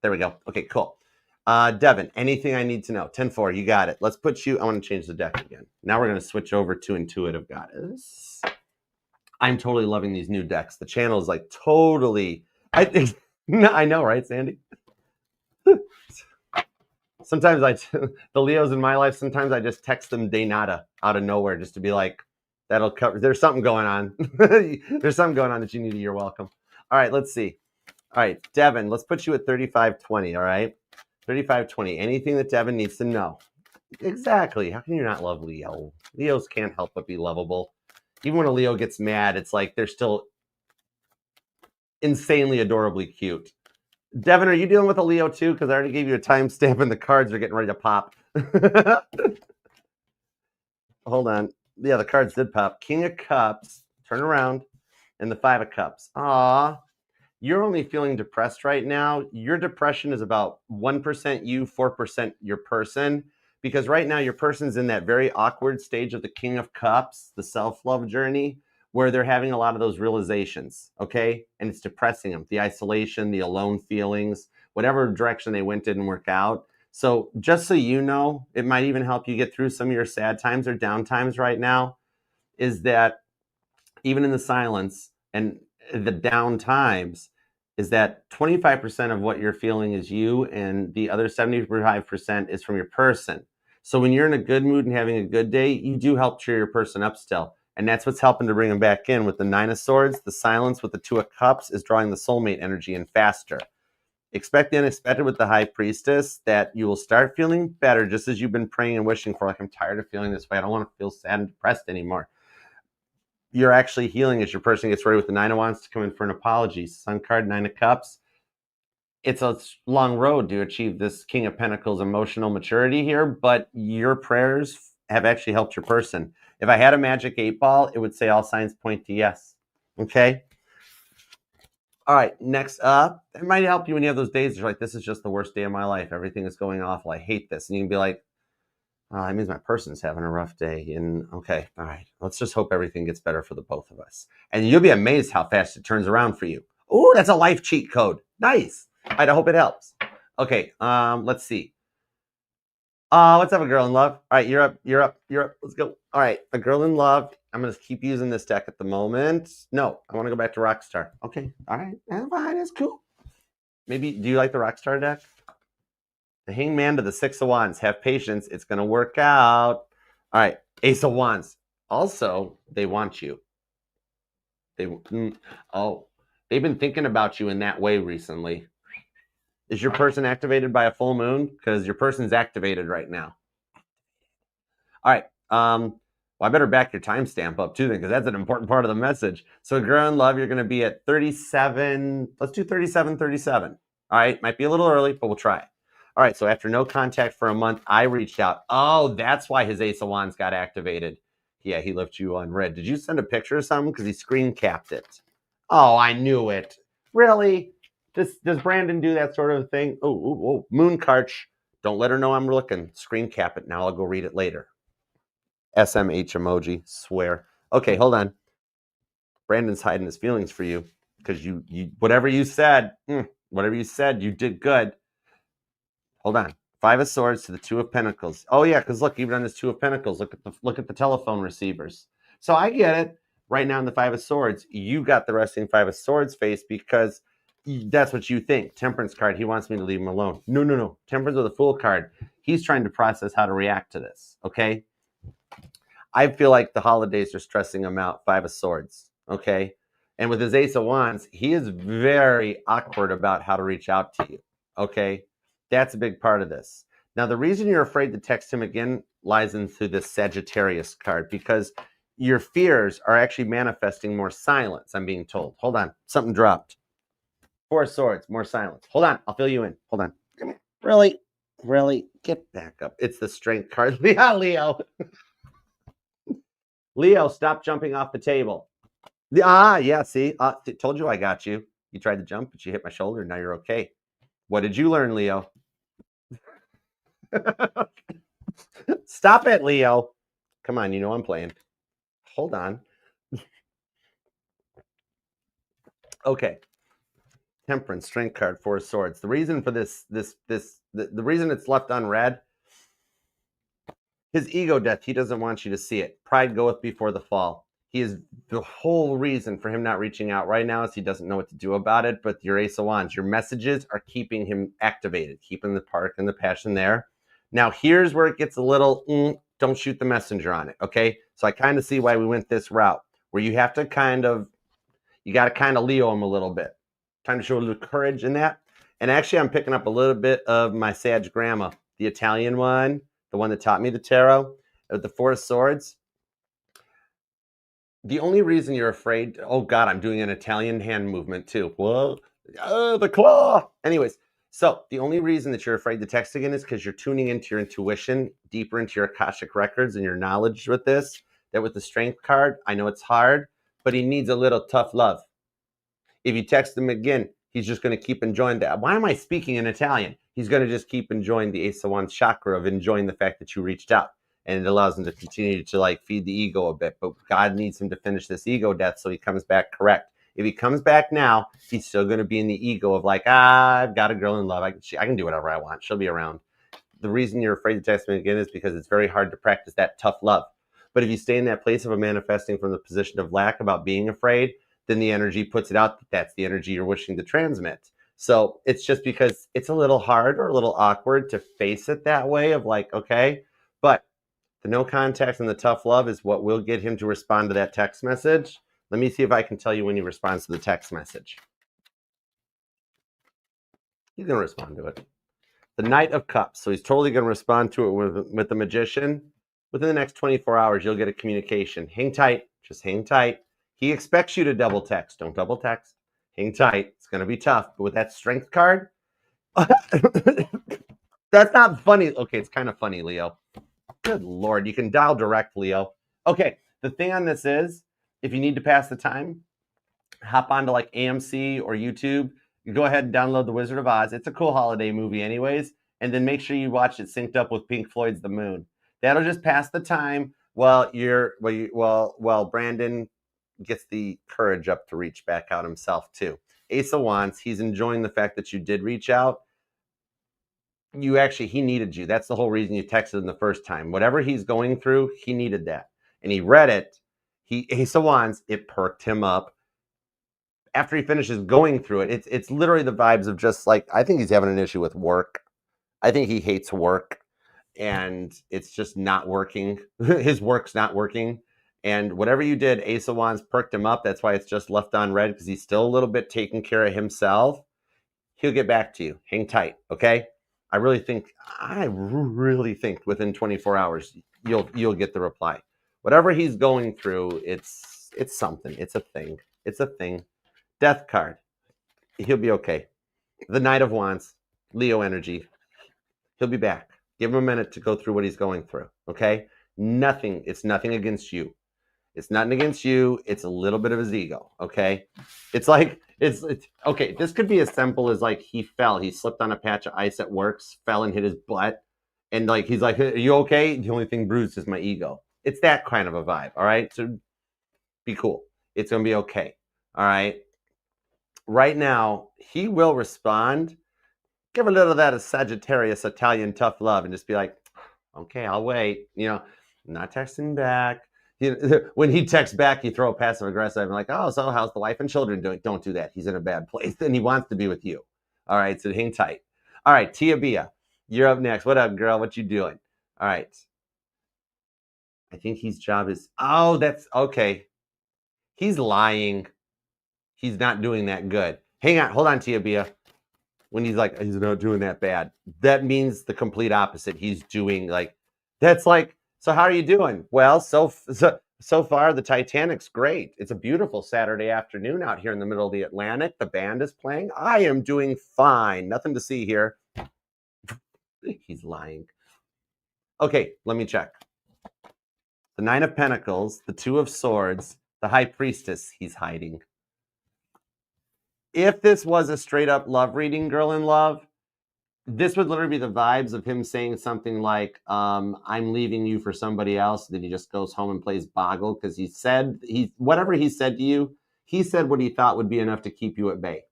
Speaker 2: There we go. Okay, cool. Devin, anything I need to know? 10-4, you got it. Let's put you, I want to change the deck again. Now we're going to switch over to Intuitive Goddess. I'm totally loving these new decks. The channel is like totally, I know, right, Sandy? Sometimes the Leos in my life, sometimes I just text them de nada out of nowhere just to be like, that'll cover. There's something going on. There's something going on that you need. You're welcome. All right, let's see. All right, Devin, let's put you at 3520. All right, 3520. Anything that Devin needs to know. Exactly. How can you not love Leo? Leos can't help but be lovable. Even when a Leo gets mad, it's like they're still insanely adorably cute. Devin, are you dealing with a Leo too? Because I already gave you a timestamp and the cards are getting ready to pop. Hold on. Yeah, the cards did pop. King of Cups, turn around, and the Five of Cups. Aw, you're only feeling depressed right now. Your depression is about 1% you, 4% your person. Because right now your person's in that very awkward stage of the King of Cups, the self-love journey, where they're having a lot of those realizations, okay? And it's depressing them. The isolation, the alone feelings, whatever direction they went didn't work out. So just so you know, it might even help you get through some of your sad times or down times right now, is that even in the silence and the down times, is that 25% of what you're feeling is you, and the other 75% is from your person. So when you're in a good mood and having a good day, you do help cheer your person up still. And that's what's helping to bring them back in with the Nine of Swords. The silence with the Two of Cups is drawing the soulmate energy in faster. Expect the unexpected with the High Priestess, that you will start feeling better just as you've been praying and wishing for. Like, I'm tired of feeling this way. I don't want to feel sad and depressed anymore. You're actually healing as your person gets ready with the Nine of Wands to come in for an apology. Sun card, Nine of Cups. It's a long road to achieve this King of Pentacles emotional maturity here, but your prayers have actually helped your person. If I had a magic 8-ball, it would say all signs point to yes. Okay? All right, next up, it might help you when you have those days you're like, this is just the worst day of my life. Everything is going awful. I hate this. And you can be like, oh, that means my person's having a rough day. And okay, all right, let's just hope everything gets better for the both of us. And you'll be amazed how fast it turns around for you. Oh, that's a life cheat code. Nice. All right, I hope it helps. Okay, let's see. Let's have a girl in love. All right, you're up. Let's go. All right, a girl in love. I'm going to keep using this deck at the moment. No, I want to go back to Rockstar. Okay, all right, that's fine. That's cool. Maybe, do you like the Rockstar deck? The Hangman to the Six of Wands. Have patience. It's going to work out. All right, Ace of Wands. Also, they want you. They've been thinking about you in that way recently. Is your person activated by a full moon? Because your person's activated right now. All right. Well, I better back your timestamp up too, then, because that's an important part of the message. So, girl in love, you're going to be at 37. Let's do 37. All right. Might be a little early, but we'll try it. All right. So, after no contact for a month, I reached out. Oh, that's why his Ace of Wands got activated. Yeah, he left you on red. Did you send a picture or something? Because he screen capped it. Oh, I knew it. Really? Does Brandon do that sort of thing? Oh, moon card. Don't let her know I'm looking. Screen cap it. Now I'll go read it later. SMH emoji. Swear. Okay, hold on. Brandon's hiding his feelings for you because you whatever you said, you did good. Hold on. Five of Swords to the Two of Pentacles. Oh yeah, because look, even on this Two of Pentacles, look at the telephone receivers. So I get it. Right now in the Five of Swords, you got the resting Five of Swords face because that's what you think. Temperance card, he wants me to leave him alone. No. Temperance with a Fool card. He's trying to process how to react to this, okay? I feel like the holidays are stressing him out. Five of Swords, okay? And with his Ace of Wands, he is very awkward about how to reach out to you, okay? That's a big part of this. Now, the reason you're afraid to text him again lies into this Sagittarius card because your fears are actually manifesting more silence, I'm being told. Hold on. Something dropped. Four of Swords, more silence. Hold on. I'll fill you in. Hold on. Come here. Really? Get back up. It's the Strength card. Yeah, Leo. Leo, stop jumping off the table. Yeah, see? Told you I got you. You tried to jump, but you hit my shoulder. Now you're okay. What did you learn, Leo? Stop it, Leo. Come on, you know I'm playing. Hold on. Okay. Temperance, Strength card, Four of Swords. The reason for the reason it's left unread, his ego death, he doesn't want you to see it. Pride goeth before the fall. He is the whole reason for him not reaching out right now is he doesn't know what to do about it. But your Ace of Wands, your messages are keeping him activated, keeping the spark and the passion there. Now, here's where it gets a little, don't shoot the messenger on it, okay? So I kind of see why we went this route, where you have to you got to kind of Leo him a little bit. Time to show a little courage in that. And actually, I'm picking up a little bit of my Sag grandma, the Italian one, the one that taught me the tarot, with the Four of Swords. The only reason you're afraid, oh God, I'm doing an Italian hand movement too. Whoa, the claw. Anyways, so the only reason that you're afraid to text again is because you're tuning into your intuition, deeper into your Akashic records and your knowledge with this. That with the Strength card, I know it's hard, but he needs a little tough love. If you text him again, he's just going to keep enjoying that. Why am I speaking in Italian? He's going to just keep enjoying the Ace of Wands chakra of enjoying the fact that you reached out. And it allows him to continue to like feed the ego a bit. But God needs him to finish this ego death so he comes back correct. If he comes back now, he's still going to be in the ego of like, I've got a girl in love. I can do whatever I want. She'll be around. The reason you're afraid to text me again is because it's very hard to practice that tough love. But if you stay in that place of a manifesting from the position of lack about being afraid, then the energy puts it out that that's the energy you're wishing to transmit. So it's just because it's a little hard or a little awkward to face it that way of like, okay, but the no contact and the tough love is what will get him to respond to that text message. Let me see if I can tell you when he responds to the text message. He's going to respond to it. The Knight of Cups. So he's totally going to respond to it with the Magician. Within the next 24 hours, you'll get a communication. Hang tight. Just hang tight. He expects you to double text. Don't double text. Hang tight. It's going to be tough. But with that Strength card, that's not funny. Okay, it's kind of funny, Leo. Good Lord, you can dial direct, Leo. Okay, the thing on this is, if you need to pass the time, hop onto like AMC or YouTube. You go ahead and download The Wizard of Oz. It's a cool holiday movie anyways. And then make sure you watch it synced up with Pink Floyd's The Moon. That'll just pass the time while Brandon gets the courage up to reach back out himself too. Ace of Wands, he's enjoying the fact that you did reach out. He needed you. That's the whole reason you texted him the first time. Whatever he's going through, he needed that. And he read it. Ace of Wands, it perked him up. After he finishes going through it, it's literally the vibes of just like, I think he's having an issue with work. I think he hates work. And it's just not working. His work's not working. And whatever you did, Ace of Wands perked him up. That's why it's just left on red, because he's still a little bit taking care of himself. He'll get back to you. Hang tight, okay? I really think within 24 hours you'll get the reply. Whatever he's going through, it's something. It's a thing. It's a thing. Death card. He'll be okay. The Knight of Wands, Leo energy. He'll be back. Give him a minute to go through what he's going through. Okay? It's nothing against you. It's nothing against you. It's a little bit of his ego. Okay? It's like it's okay. This could be as simple as like he slipped on a patch of ice at work, fell and hit his butt, and like he's like, "Are you okay?" The only thing bruised is my ego. It's that kind of a vibe. All right, so be cool. It's gonna be okay. All right. Right now, he will respond. Give a little of that Sagittarius Italian tough love, and just be like, "Okay, I'll wait." I'm not texting back. When he texts back, you throw a passive aggressive. I'm like, oh, so how's the wife and children doing? Don't do that. He's in a bad place, and he wants to be with you. All right, so hang tight. All right, Tia Bia, you're up next. What up, girl? What you doing? All right. I think his job is. Oh, that's okay. He's lying. He's not doing that good. Hang on, hold on, Tia Bia. When he's like, he's not doing that bad, that means the complete opposite. He's doing like, that's like. So how are you doing? Well, so far the Titanic's great. It's a beautiful Saturday afternoon out here in the middle of the Atlantic. The band is playing. I am doing fine. Nothing to see here. He's lying. Okay, let me check. The Nine of Pentacles, the Two of Swords, the High Priestess, he's hiding. If this was a straight up love reading, girl in love, this would literally be the vibes of him saying something like, I'm leaving you for somebody else. Then he just goes home and plays Boggle because whatever he said to you, he said what he thought would be enough to keep you at bay.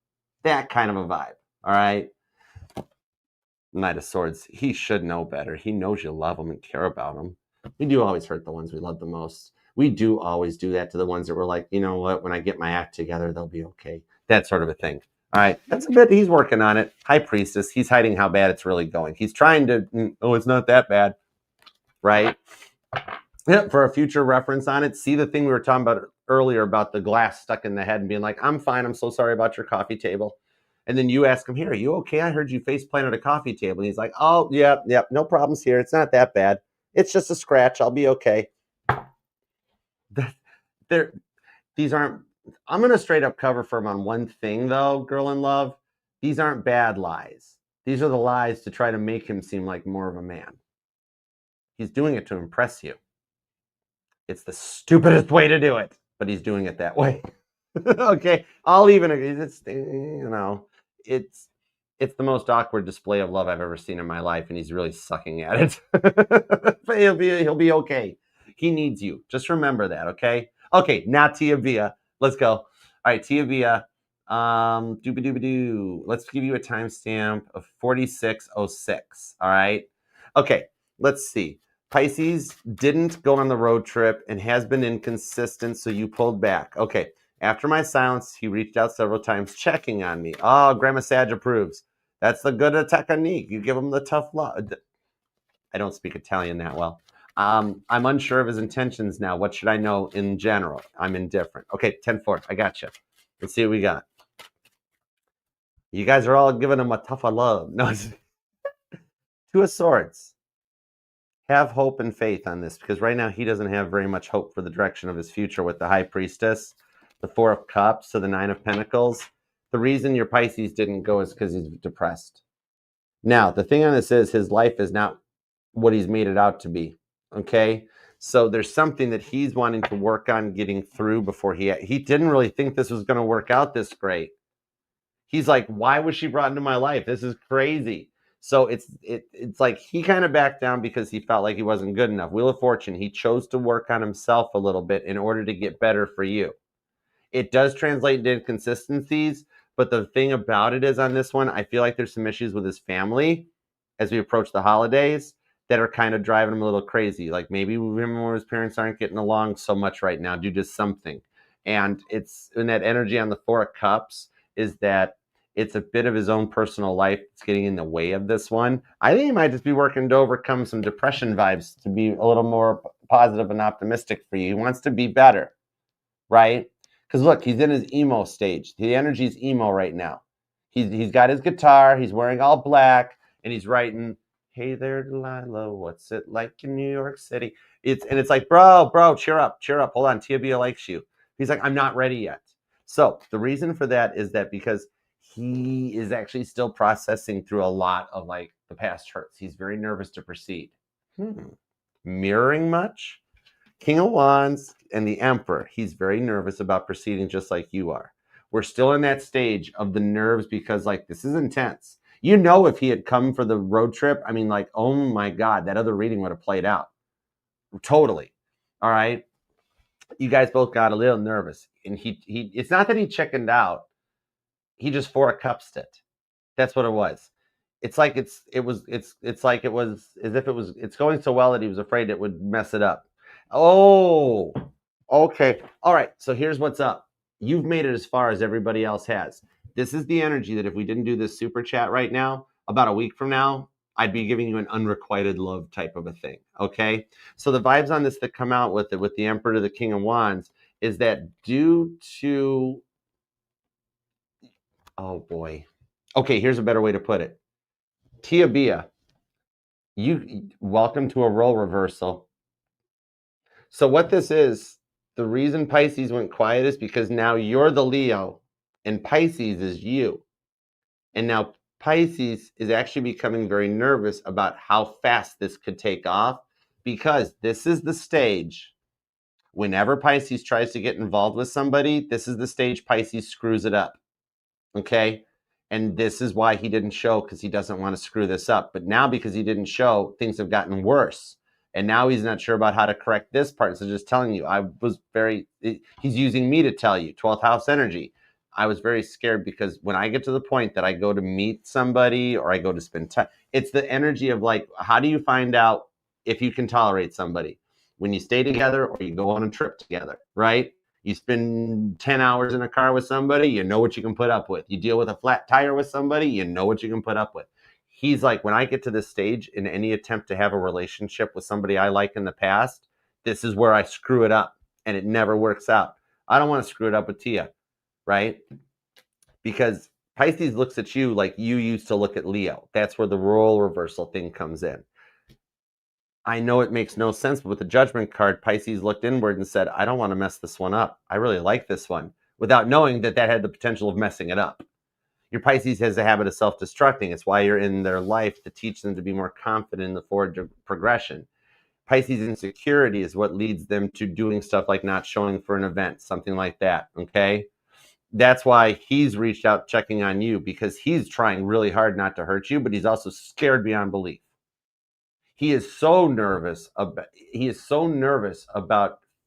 Speaker 2: That kind of a vibe. All right. Knight of Swords. He should know better. He knows you love him and care about him. We do always hurt the ones we love the most. We do always do that to the ones that we're like, you know what, when I get my act together, they'll be okay. That sort of a thing. All right, that's a bit, he's working on it. High Priestess, he's hiding how bad it's really going. He's trying to, oh, it's not that bad, right? Yeah, for a future reference on it, see the thing we were talking about earlier about the glass stuck in the head and being like, I'm fine, I'm so sorry about your coffee table. And then you ask him, here, are you okay? I heard you face planted a coffee table. And he's like, oh, yeah, no problems here. It's not that bad. It's just a scratch. I'll be okay. These aren't, I'm going to straight up cover for him on one thing, though, girl in love. These aren't bad lies. These are the lies to try to make him seem like more of a man. He's doing it to impress you. It's the stupidest way to do it, but he's doing it that way. Okay, I'll even, it's, you know, it's the most awkward display of love I've ever seen in my life, and he's really sucking at it. But he'll be okay. He needs you. Just remember that, okay? Okay, now Tia Via. Let's go. All right, Tia Via. Doobie-doobie-doo. Let's give you a timestamp of 4606. All right. Okay, let's see. Pisces didn't go on the road trip and has been inconsistent, so you pulled back. Okay. After my silence, he reached out several times, checking on me. Oh, Grandma Sag approves. That's the good technique. You give him the tough love. I don't speak Italian that well. I'm unsure of his intentions now. What should I know in general? I'm indifferent. Okay, 10-4. I got you. Let's see what we got. You guys are all giving him a tough love. No, Two of Swords. Have hope and faith on this, because right now he doesn't have very much hope for the direction of his future with the High Priestess, the Four of Cups, to the Nine of Pentacles. The reason your Pisces didn't go is because he's depressed. Now, the thing on this is his life is not what he's made it out to be, okay? So there's something that he's wanting to work on getting through before he didn't really think this was going to work out this great. He's like, why was she brought into my life? This is crazy. So it's like he kind of backed down because he felt like he wasn't good enough. Wheel of Fortune, he chose to work on himself a little bit in order to get better for you. It does translate into inconsistencies, but the thing about it is on this one, I feel like there's some issues with his family as we approach the holidays that are kind of driving him a little crazy. Like maybe him and his parents aren't getting along so much right now due to something. And it's in that energy on the Four of Cups is that it's a bit of his own personal life that's getting in the way of this one. I think he might just be working to overcome some depression vibes to be a little more positive and optimistic for you. He wants to be better, right? Because look, he's in his emo stage. The energy's emo right now. He's got his guitar. He's wearing all black, and he's writing, "Hey there, Delilah, what's it like in New York City?" It's like, bro, cheer up. Hold on, Tia likes you. He's like, I'm not ready yet. So the reason for that is that because he is actually still processing through a lot of like the past hurts. He's very nervous to proceed. Mirroring much? King of Wands and the Emperor. He's very nervous about proceeding just like you are. We're still in that stage of the nerves because like this is intense. You know, if he had come for the road trip, I mean, like, oh my God, that other reading would have played out. Totally. All right. You guys both got a little nervous. And he it's not that he chickened out. He just Four of Cups it. That's what it was. It's like it's like it was as if it's going so well that he was afraid it would mess it up. Oh, okay. All right. So here's what's up. You've made it as far as everybody else has. This is the energy that if we didn't do this super chat right now, about a week from now, I'd be giving you an unrequited love type of a thing. Okay. So the vibes on this that come out with it, with the Emperor to the King of Wands, is that due to, oh boy. Okay. Here's a better way to put it. Tia Bia, you welcome to a role reversal. So what this is, the reason Pisces went quiet is because now you're the Leo and Pisces is you. And now Pisces is actually becoming very nervous about how fast this could take off, because this is the stage. Whenever Pisces tries to get involved with somebody, this is the stage Pisces screws it up. Okay? And this is why he didn't show, because he doesn't want to screw this up. But now because he didn't show, things have gotten worse. And now he's not sure about how to correct this part. So just telling you, he's using me to tell you, 12th house energy. I was very scared because when I get to the point that I go to meet somebody or I go to spend time, it's the energy of like, how do you find out if you can tolerate somebody? when you stay together or you go on a trip together, right? You spend 10 hours in a car with somebody, you know what you can put up with. You deal with a flat tire with somebody, you know what you can put up with. He's like, when I get to this stage in any attempt to have a relationship with somebody I like in the past, this is where I screw it up and it never works out. I don't want to screw it up with Tia, right? Because Pisces looks at you like you used to look at Leo. That's where the role reversal thing comes in. I know it makes no sense, but with the Judgment card, Pisces looked inward and said, I don't want to mess this one up. I really like this one, without knowing that that had the potential of messing it up. Your Pisces has a habit of self-destructing. It's why you're in their life, to teach them to be more confident in the forward progression. Pisces insecurity is what leads them to doing stuff like not showing for an event, something like that, okay? That's why he's reached out checking on you, because he's trying really hard not to hurt you, but he's also scared beyond belief. He is so nervous about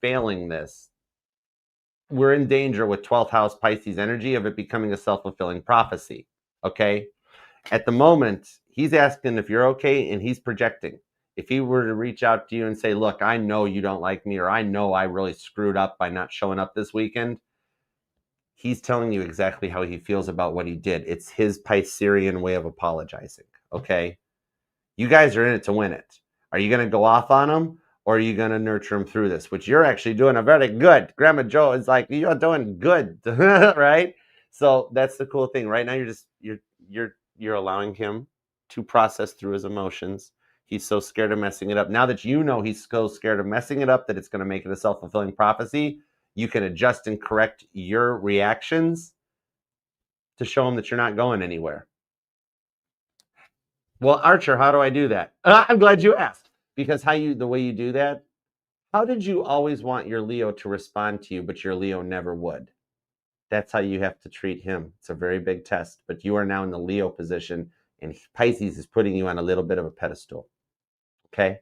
Speaker 2: failing this. We're in danger with 12th house Pisces energy of it becoming a self-fulfilling prophecy, okay? At the moment, he's asking if you're okay, and he's projecting. If he were to reach out to you and say, look, I know you don't like me, or I know I really screwed up by not showing up this weekend, he's telling you exactly how he feels about what he did. It's his Piscean way of apologizing, okay? You guys are in it to win it. Are you going to go off on him, or are you going to nurture him through this? Which you're actually doing a very good. Grandma Joe is like, you're doing good, right? So that's the cool thing. Right now, you're allowing him to process through his emotions. He's so scared of messing it up. Now that you know he's so scared of messing it up that it's going to make it a self-fulfilling prophecy, you can adjust and correct your reactions to show him that you're not going anywhere. Well, Archer, how do I do that? I'm glad you asked, because the way you do that, how did you always want your Leo to respond to you, but your Leo never would? That's how you have to treat him. It's a very big test, but you are now in the Leo position, and Pisces is putting you on a little bit of a pedestal. Okay?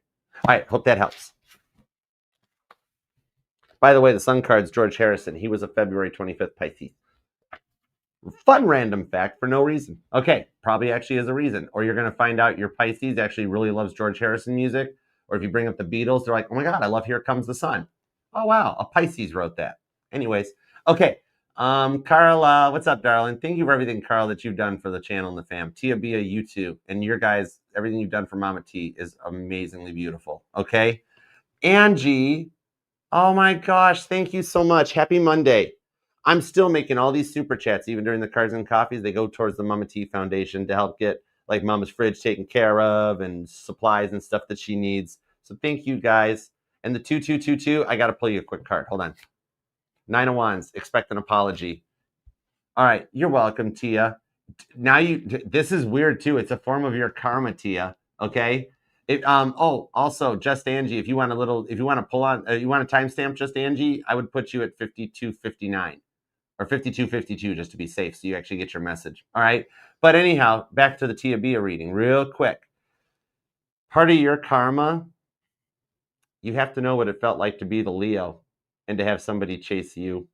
Speaker 2: All right, hope that helps. By the way, the Sun card's George Harrison. He was a February 25th Pisces. Fun random fact for no reason. Okay, probably actually has a reason. Or you're going to find out your Pisces actually really loves George Harrison music. Or if you bring up the Beatles, they're like, oh my God, I love Here Comes the Sun. Oh, wow, a Pisces wrote that. Anyways, okay. Carl, what's up, darling? Thank you for everything, Carl, that you've done for the channel and the fam. Tia Bia, you too. And your guys, everything you've done for Mama T is amazingly beautiful. Okay? Angie, oh my gosh, thank you so much. Happy Monday. I'm still making all these super chats, even during the Cards and Coffees. They go towards the Mama T Foundation to help get like Mama's fridge taken care of and supplies and stuff that she needs. So thank you guys. And the 2222, I got to pull you a quick card. Hold on. 9 of Wands, expect an apology. All right, you're welcome, Tia. Now this is weird too. It's a form of your karma, Tia. Okay. Also, Just Angie, if you want to pull on, you want a timestamp, Just Angie, I would put you at 52:59 or 52:52 just to be safe, so you actually get your message. All right. But anyhow, back to the Tia Bia reading, real quick. Part of your karma, you have to know what it felt like to be the Leo and to have somebody chase you.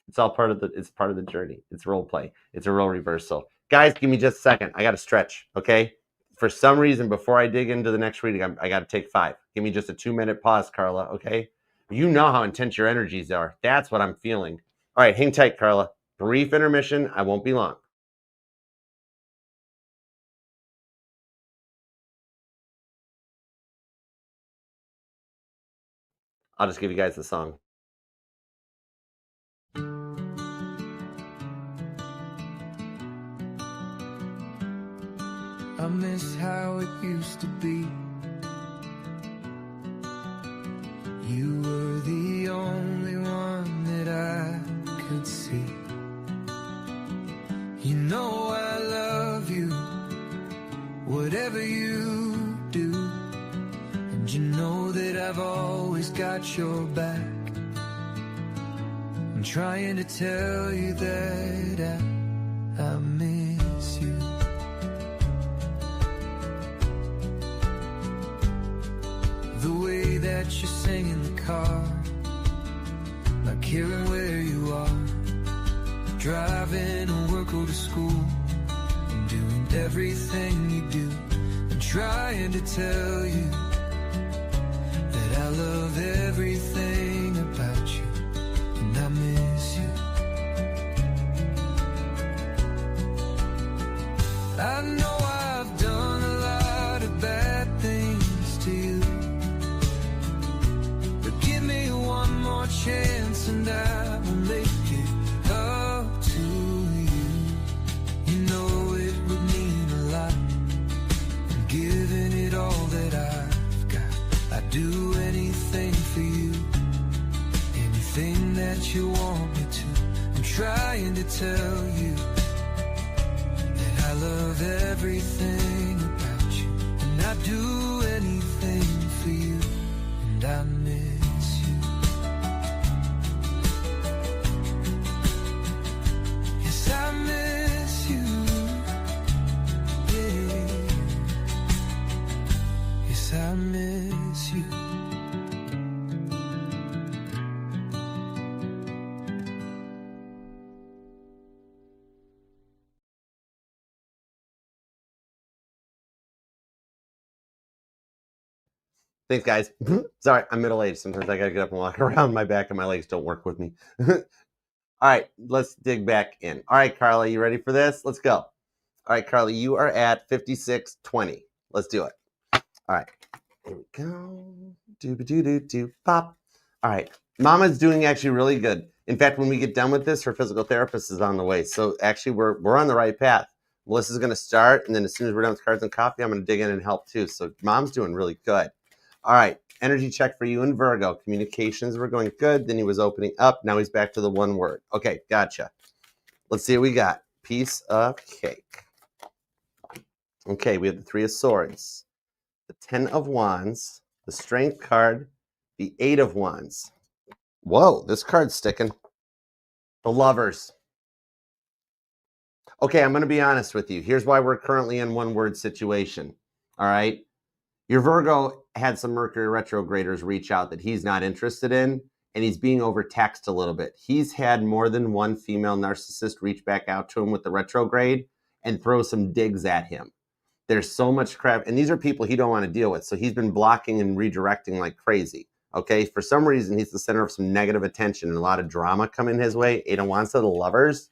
Speaker 2: It's all part of the journey. It's role play. It's a role reversal. Guys, give me just a second. I got to stretch, okay? For some reason, before I dig into the next reading, I got to take 5. Give me just a 2-minute pause, Carla, okay? You know how intense your energies are. That's what I'm feeling. All right, hang tight, Carla. Brief intermission. I won't be long. I'll just give you guys the song.
Speaker 1: I miss how it used to be. You were the only one that I could see. You know I love you, whatever you do. And you know that I've always got your back. I'm trying to tell you that I miss you. The way that you sing in the car, not caring where you are, driving to work or to school, and doing everything you do. I'm trying to tell you that I love everything about you, and I miss you. I know I've done a lot of bad things to you, but give me one more chance and I will make it up to you. You know it would mean a lot, I'm giving it all that I've got. I'd do anything for you, anything that you want me to. I'm trying to tell you that I love everything about you, and I'd do anything for you, and I miss you. Yes, I miss you. Yeah. Yes, I miss you.
Speaker 2: Thanks, guys. Sorry, I'm middle-aged. Sometimes I gotta get up and walk around. My back and my legs don't work with me. All right, let's dig back in. All right, Carly, you ready for this? Let's go. All right, Carly, you are at 5620. Let's do it. All right, here we go. Do pop. All right, Mama's doing actually really good. In fact, when we get done with this, her physical therapist is on the way. So actually, we're on the right path. Melissa's going to start, and then as soon as we're done with cards and coffee, I'm going to dig in and help too. So Mom's doing really good. All right, energy check for you in Virgo. Communications were going good. Then he was opening up. Now he's back to the one word. Okay, gotcha. Let's see what we got. Piece of cake. Okay, we have the Three of Swords, the 10 of Wands, the Strength card, the 8 of Wands. Whoa, this card's sticking. The Lovers. Okay, I'm going to be honest with you. Here's why we're currently in one word situation. All right. Your Virgo had some Mercury retrograders reach out that he's not interested in, and he's being overtaxed a little bit. He's had more than one female narcissist reach back out to him with the retrograde and throw some digs at him. There's so much crap, and these are people he don't want to deal with, so he's been blocking and redirecting like crazy. Okay, for some reason, he's the center of some negative attention and a lot of drama coming his way. 8 of Wands to the Lovers.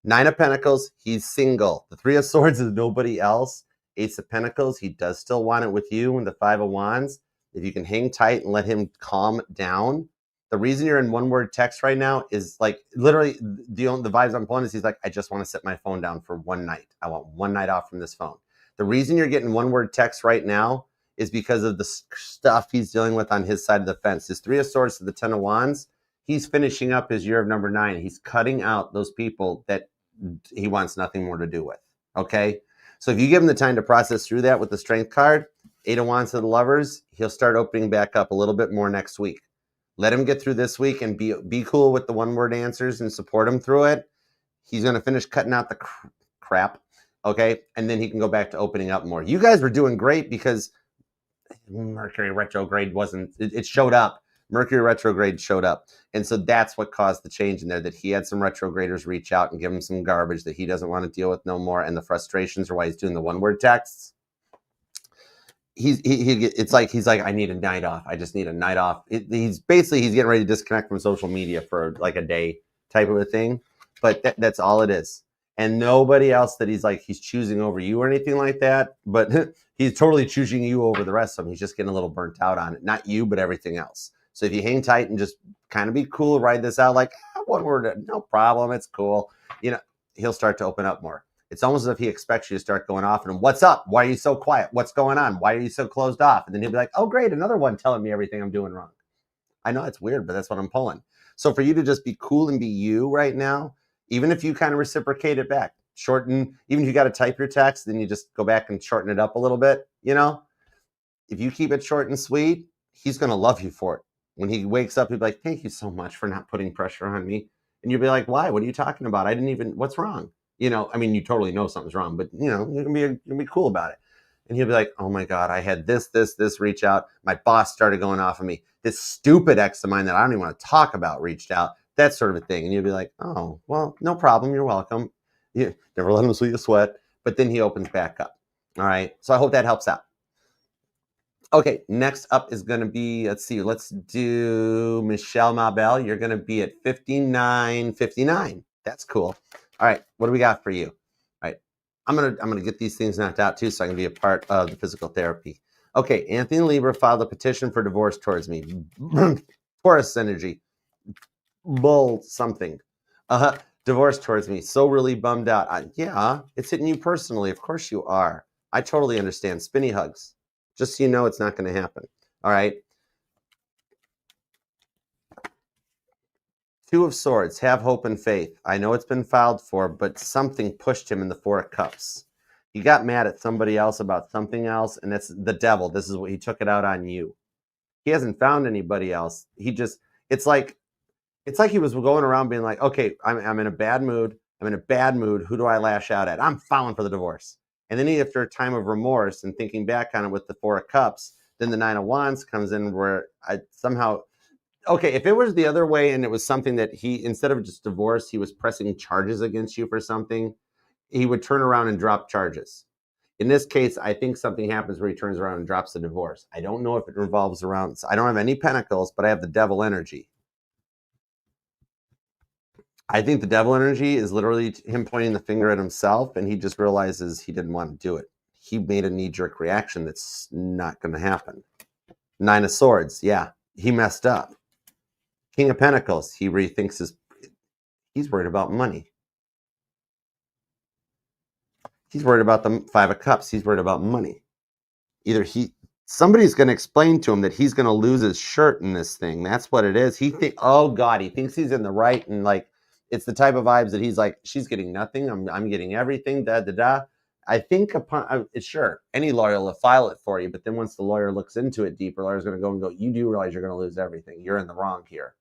Speaker 2: 9 of Pentacles, he's single. The 3 of Swords is nobody else. 8 of Pentacles, he does still want it with you. And the 5 of Wands, if you can hang tight and let him calm down. The reason you're in one word text right now is like literally the vibes I'm pulling is he's like, I just want to set my phone down for one night. I want one night off from this phone. The reason you're getting one word text right now is because of the stuff he's dealing with on his side of the fence. His 3 of Swords to the 10 of Wands, he's finishing up his year of number 9. He's cutting out those people that he wants nothing more to do with. Okay. So if you give him the time to process through that with the Strength card, 8 of Wands to the Lovers, he'll start opening back up a little bit more next week. Let him get through this week and be cool with the one-word answers and support him through it. He's going to finish cutting out the crap, okay? And then he can go back to opening up more. You guys were doing great because Mercury retrograde it showed up. Mercury retrograde showed up. And so that's what caused the change in there, that he had some retrograders reach out and give him some garbage that he doesn't want to deal with no more. And the frustrations are why he's doing the one-word texts. It's like he's like, I need a night off. I just need a night off. He's getting ready to disconnect from social media for like a day type of a thing. But that's all it is. And nobody else that he's choosing over you or anything like that. But he's totally choosing you over the rest of them. He's just getting a little burnt out on it. Not you, but everything else. So if you hang tight and just kind of be cool, ride this out like, one word, no problem, it's cool. He'll start to open up more. It's almost as if he expects you to start going off and what's up? Why are you so quiet? What's going on? Why are you so closed off? And then he'll be like, oh, great, another one telling me everything I'm doing wrong. I know it's weird, but that's what I'm pulling. So for you to just be cool and be you right now, even if you kind of reciprocate it back, shorten, even if you got to type your text, then you just go back and shorten it up a little bit. If you keep it short and sweet, he's going to love you for it. When he wakes up, he'll be like, thank you so much for not putting pressure on me. And you'll be like, why? What are you talking about? What's wrong? You totally know something's wrong, but you can be cool about it. And he'll be like, oh my God, I had this reach out. My boss started going off of me. This stupid ex of mine that I don't even want to talk about reached out, that sort of a thing. And you'll be like, oh, well, no problem. You're welcome. You never let him see you sweat. But then he opens back up. All right. So I hope that helps out. Okay, next up is going to be, let's see, let's do Michelle Mabel. You're going to be at 59.59. That's cool. All right, what do we got for you? All right, I'm gonna get these things knocked out too, so I can be a part of the physical therapy. Okay, Anthony Libra filed a petition for divorce towards me. Taurus energy, bull something. Divorce towards me. So really bummed out. Yeah, it's hitting you personally. Of course you are. I totally understand. Spinny hugs. Just so you know, it's not going to happen. All right. Two of Swords. Have hope and faith. I know it's been filed for, but something pushed him in the Four of Cups. He got mad at somebody else about something else, and that's the devil. This is what he took it out on you. He hasn't found anybody else. He just, it's like he was going around being like, okay, I'm in a bad mood. I'm in a bad mood. Who do I lash out at? I'm filing for the divorce. And then after a time of remorse and thinking back on it with the Four of Cups, then the Nine of Wands comes in where I somehow, okay, if it was the other way and it was something that he, instead of just divorce, he was pressing charges against you for something, he would turn around and drop charges. In this case, I think something happens where he turns around and drops the divorce. I don't know if it revolves around, I don't have any pentacles, but I have the devil energy. I think the devil energy is literally him pointing the finger at himself, and he just realizes he didn't want to do it. He made a knee-jerk reaction that's not going to happen. Nine of Swords, yeah, he messed up. King of Pentacles, he rethinks he's worried about money. He's worried about the Five of Cups. He's worried about money. Either somebody's going to explain to him that he's going to lose his shirt in this thing. That's what it is. Oh God, he thinks he's in the right, and like, it's the type of vibes that he's like, she's getting nothing. I'm getting everything. Da da da. I think sure, any lawyer will file it for you, but then once the lawyer looks into it deeper, the lawyer's going to go and go, you do realize you're going to lose everything. You're in the wrong here.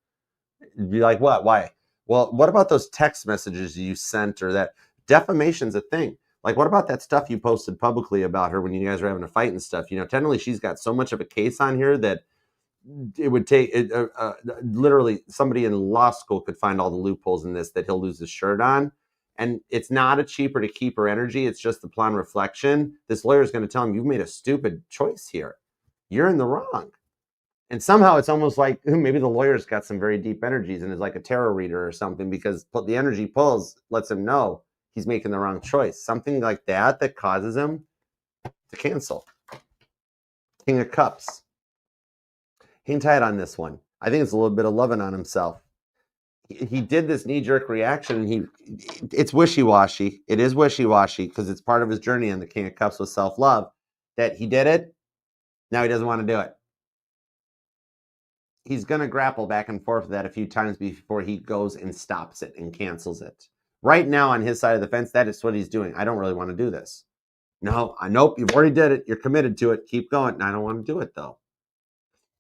Speaker 2: Be like, what? Why? Well, what about those text messages you sent, or that defamation's a thing? Like, what about that stuff you posted publicly about her when you guys were having a fight and stuff? You know, technically she's got so much of a case on here that it would take literally somebody in law school could find all the loopholes in this that he'll lose his shirt on. And it's not a cheaper to keep her energy. It's just upon reflection. This lawyer is going to tell him, you've made a stupid choice here. You're in the wrong. And somehow it's almost like maybe the lawyer's got some very deep energies and is like a tarot reader or something, because the energy pulls lets him know he's making the wrong choice. Something like that causes him to cancel. King of Cups. Hang tight on this one. I think it's a little bit of loving on himself. He did this knee-jerk reaction, and it's wishy-washy. It is wishy-washy because it's part of his journey on the King of Cups with self-love that he did it. Now he doesn't want to do it. He's going to grapple back and forth with that a few times before he goes and stops it and cancels it. Right now on his side of the fence, that is what he's doing. I don't really want to do this. No, nope, you've already did it. You're committed to it. Keep going. I don't want to do it though.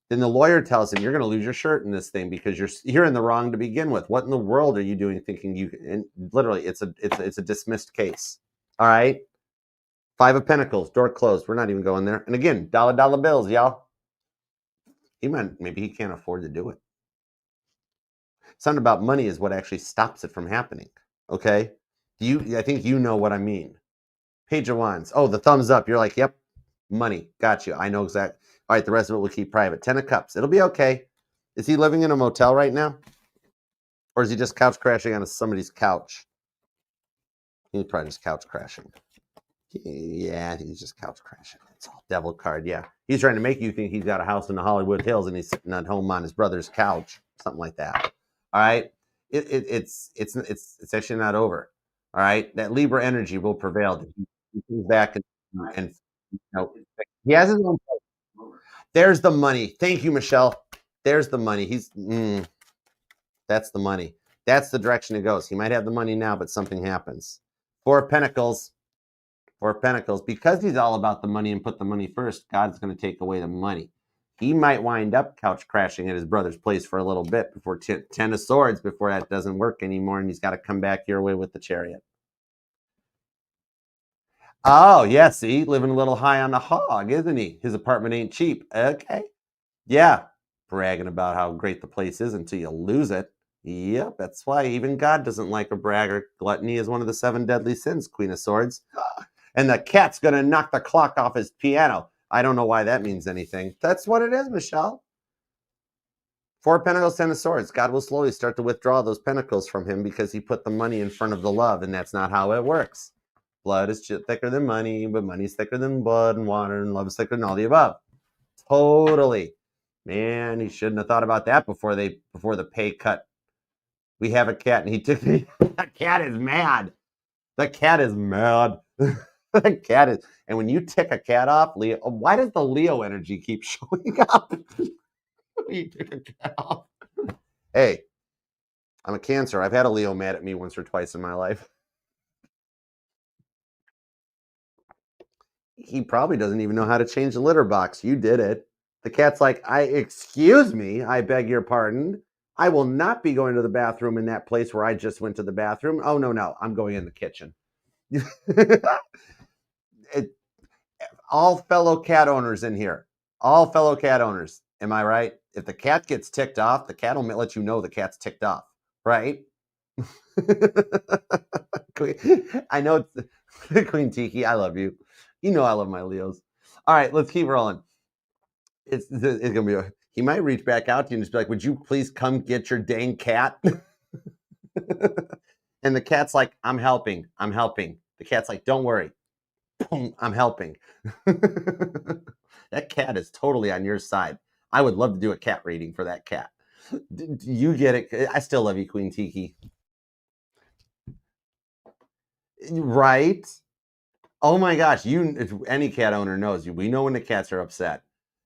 Speaker 2: Then the lawyer tells him, you're going to lose your shirt in this thing because you're in the wrong to begin with. What in the world are you doing thinking you can? And literally, it's a dismissed case. All right. Five of Pentacles, door closed. We're not even going there. And again, dollar bills, y'all. Maybe he can't afford to do it. Something about money is what actually stops it from happening. Okay. I think you know what I mean. Page of Wands. Oh, the thumbs up. You're like, yep, money. Got you. I know exactly. All right, the rest of it we'll keep private. 10 of Cups. It'll be okay. Is he living in a motel right now? Or is he just couch crashing on somebody's couch? He's probably just couch crashing. Yeah, I think he's just couch crashing. It's all devil card, yeah. He's trying to make you think he's got a house in the Hollywood Hills and he's sitting at home on his brother's couch. Something like that. All right? It's actually not over. All right? That Libra energy will prevail. He comes back and you know, he has his own. There's the money. Thank you, Michelle. There's the money. That's the money. That's the direction it goes. He might have the money now, but something happens. Four of Pentacles. Four of Pentacles. Because he's all about the money and put the money first, God's going to take away the money. He might wind up couch crashing at his brother's place for a little bit before 10 of Swords, before that doesn't work anymore, and he's got to come back your way with the Chariot. Oh, yeah, see, living a little high on the hog, isn't he? His apartment ain't cheap. Okay. Yeah, bragging about how great the place is until you lose it. Yep, that's why even God doesn't like a bragger. Gluttony is one of the 7 deadly sins, Queen of Swords. And the cat's going to knock the clock off his piano. I don't know why that means anything. That's what it is, Michelle. 4 of Pentacles, 10 of Swords. God will slowly start to withdraw those pentacles from him because he put the money in front of the love, and that's not how it works. Blood is thicker than money, but money's thicker than blood and water, and love is thicker than all the above. Totally. Man, he shouldn't have thought about that before the pay cut. We have a cat, and he took me. The cat is mad. The cat is mad. The cat is. And when you tick a cat off, Leo, why does the Leo energy keep showing up? You tick a cat off. Hey, I'm a Cancer. I've had a Leo mad at me once or twice in my life. He probably doesn't even know how to change the litter box. You did it. The cat's like, excuse me, I beg your pardon. I will not be going to the bathroom in that place where I just went to the bathroom. Oh, no, I'm going in the kitchen. All fellow cat owners in here. All fellow cat owners. Am I right? If the cat gets ticked off, the cat will let you know the cat's ticked off, right? I know it's Queen Tiki. I love you. You know I love my Leos. All right, let's keep rolling. It's gonna be. He might reach back out to you and just be like, "Would you please come get your dang cat?" And the cat's like, "I'm helping. I'm helping." The cat's like, "Don't worry, I'm helping." That cat is totally on your side. I would love to do a cat reading for that cat. You get it. I still love you, Queen Tiki. Right? Oh my gosh, any cat owner knows you. We know when the cats are upset.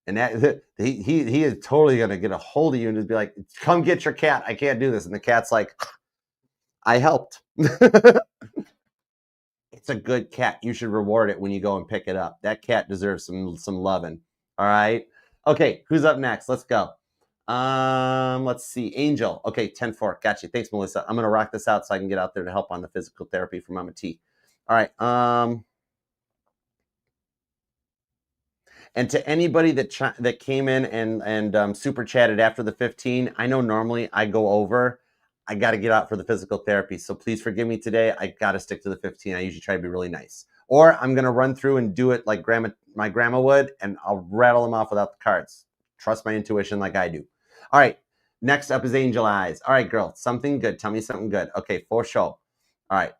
Speaker 2: And that he is totally gonna get a hold of you and just be like, "Come get your cat. I can't do this." And the cat's like, "I helped." It's a good cat. You should reward it when you go and pick it up. That cat deserves some loving. All right. Okay, who's up next? Let's go. Let's see. Angel. Okay, 10-4. Got you. Thanks, Melissa. I'm gonna rock this out so I can get out there to help on the physical therapy for Mama T. All right. And to anybody that came in and super chatted after the 15, I know normally I go over. I got to get out for the physical therapy, so please forgive me today. I got to stick to the 15. I usually try to be really nice, or I'm gonna run through and do it like my grandma would, and I'll rattle them off without the cards. Trust my intuition like I do. All right. Next up is Angel Eyes. All right, girl, something good. Tell me something good. Okay, for sure. All right.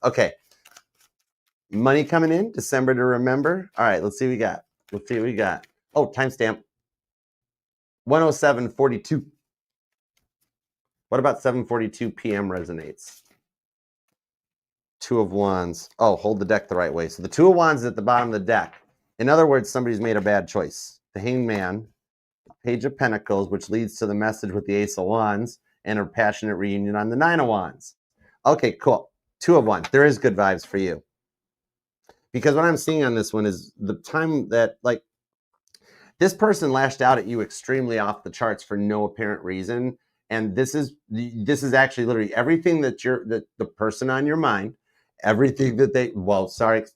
Speaker 2: Okay. Money coming in, December to remember. All right, let's see what we got. Let's see what we got. Oh, timestamp. 107:42. What about 7:42 p.m. resonates? 2 of Wands. Oh, hold the deck the right way. So the 2 of Wands is at the bottom of the deck. In other words, somebody's made a bad choice. The Hanged Man, Page of Pentacles, which leads to the message with the Ace of Wands, and a passionate reunion on the 9 of Wands. Okay, cool. 2 of Wands. There is good vibes for you. Because what I'm seeing on this one is the time that, like, this person lashed out at you extremely off the charts for no apparent reason. And this is actually literally everything that the person on your mind, everything that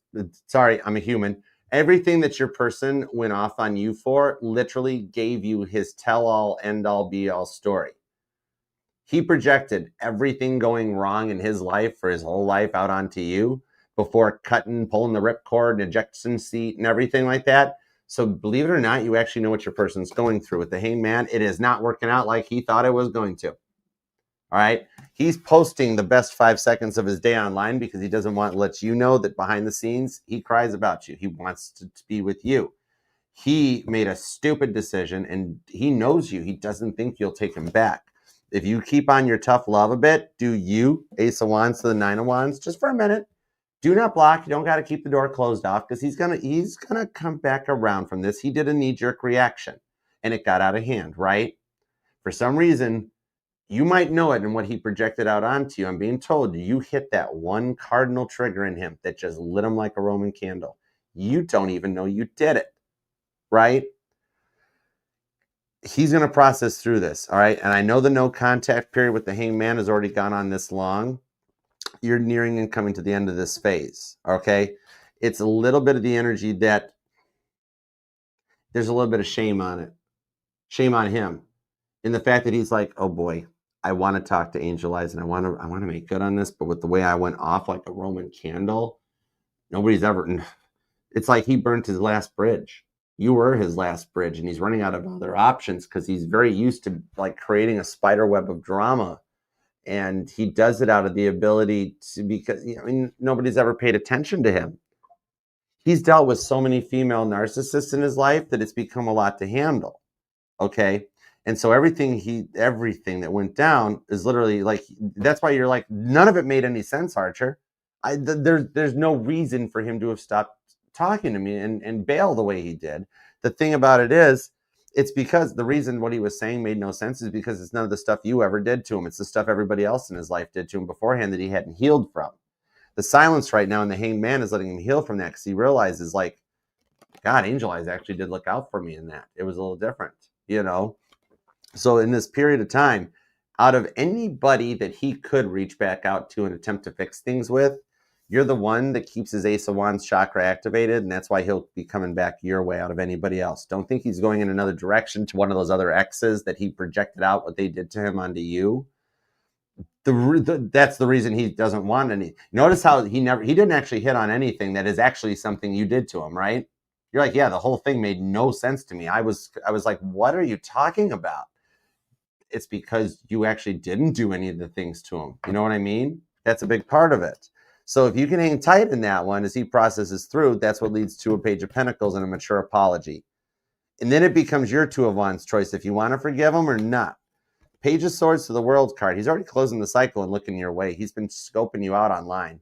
Speaker 2: sorry, I'm a human. Everything that your person went off on you for literally gave you his tell-all, end-all, be-all story. He projected everything going wrong in his life for his whole life out onto you before pulling the ripcord and ejection seat and everything like that. So believe it or not, you actually know what your person's going through. With the Hanged Man, it is not working out like he thought it was going to. All right. He's posting the best 5 seconds of his day online because he doesn't want to let you know that behind the scenes, he cries about you. He wants to be with you. He made a stupid decision and he knows you. He doesn't think you'll take him back. If you keep on your tough love a bit, do you, Ace of Wands to the 9 of Wands, just for a minute. Do not block. You don't got to keep the door closed off because he's gonna come back around from this. He did a knee-jerk reaction and it got out of hand, right? For some reason, you might know it in what he projected out onto you. I'm being told you hit that one cardinal trigger in him that just lit him like a Roman candle. You don't even know you did it, right? He's going to process through this, all right? And I know the no contact period with the Hanged Man has already gone on this long. You're nearing and coming to the end of this phase, okay? It's a little bit of the energy that there's a little bit of shame on it. Shame on him in the fact that he's like, oh boy, I want to talk to Angel Eyes and I want to make good on this, but with the way I went off like a Roman candle, nobody's ever, It's like he burnt his last bridge. You were his last bridge, and he's running out of other options because he's very used to like creating a spider web of drama. And he does it out of the ability to, because I mean, nobody's ever paid attention to him. He's dealt with so many female narcissists in his life that it's become a lot to handle. Okay. And so everything that went down is literally like, that's why you're like, none of it made any sense, Archer. There's no reason for him to have stopped talking to me and bail the way he did. The thing about it is, it's because the reason what he was saying made no sense is because it's none of the stuff you ever did to him. It's the stuff everybody else in his life did to him beforehand that he hadn't healed from. The silence right now in the Hanged Man is letting him heal from that because he realizes, like, God, Angel Eyes actually did look out for me in that. It was a little different, you know? So in this period of time, out of anybody that he could reach back out to and attempt to fix things with, you're the one that keeps his Ace of Wands chakra activated, and that's why he'll be coming back your way out of anybody else. Don't think he's going in another direction to one of those other exes that he projected out what they did to him onto you. That's the reason he doesn't want any. Notice how he didn't actually hit on anything that is actually something you did to him, right? You're like, yeah, the whole thing made no sense to me. I was like, what are you talking about? It's because you actually didn't do any of the things to him. You know what I mean? That's a big part of it. So if you can hang tight in that one as he processes through, that's what leads to a Page of Pentacles and a mature apology. And then it becomes your Two of Wands choice if you want to forgive him or not. Page of Swords to the World card. He's already closing the cycle and looking your way. He's been scoping you out online.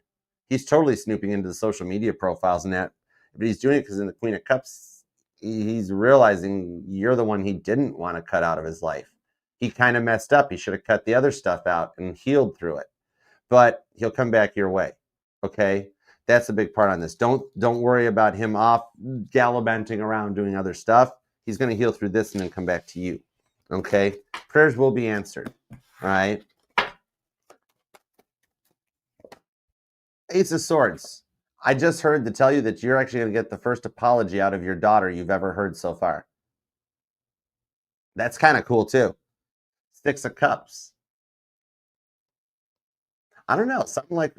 Speaker 2: He's totally snooping into the social media profiles and that. But he's doing it because in the Queen of Cups, he's realizing you're the one he didn't want to cut out of his life. He kind of messed up. He should have cut the other stuff out and healed through it. But he'll come back your way. Okay? That's a big part on this. Don't worry about him off gallivanting around doing other stuff. He's going to heal through this and then come back to you. Okay? Prayers will be answered. All right? Ace of Swords. I just heard to tell you that you're actually going to get the first apology out of your daughter you've ever heard so far. That's kind of cool too. Six of Cups. I don't know. Something like,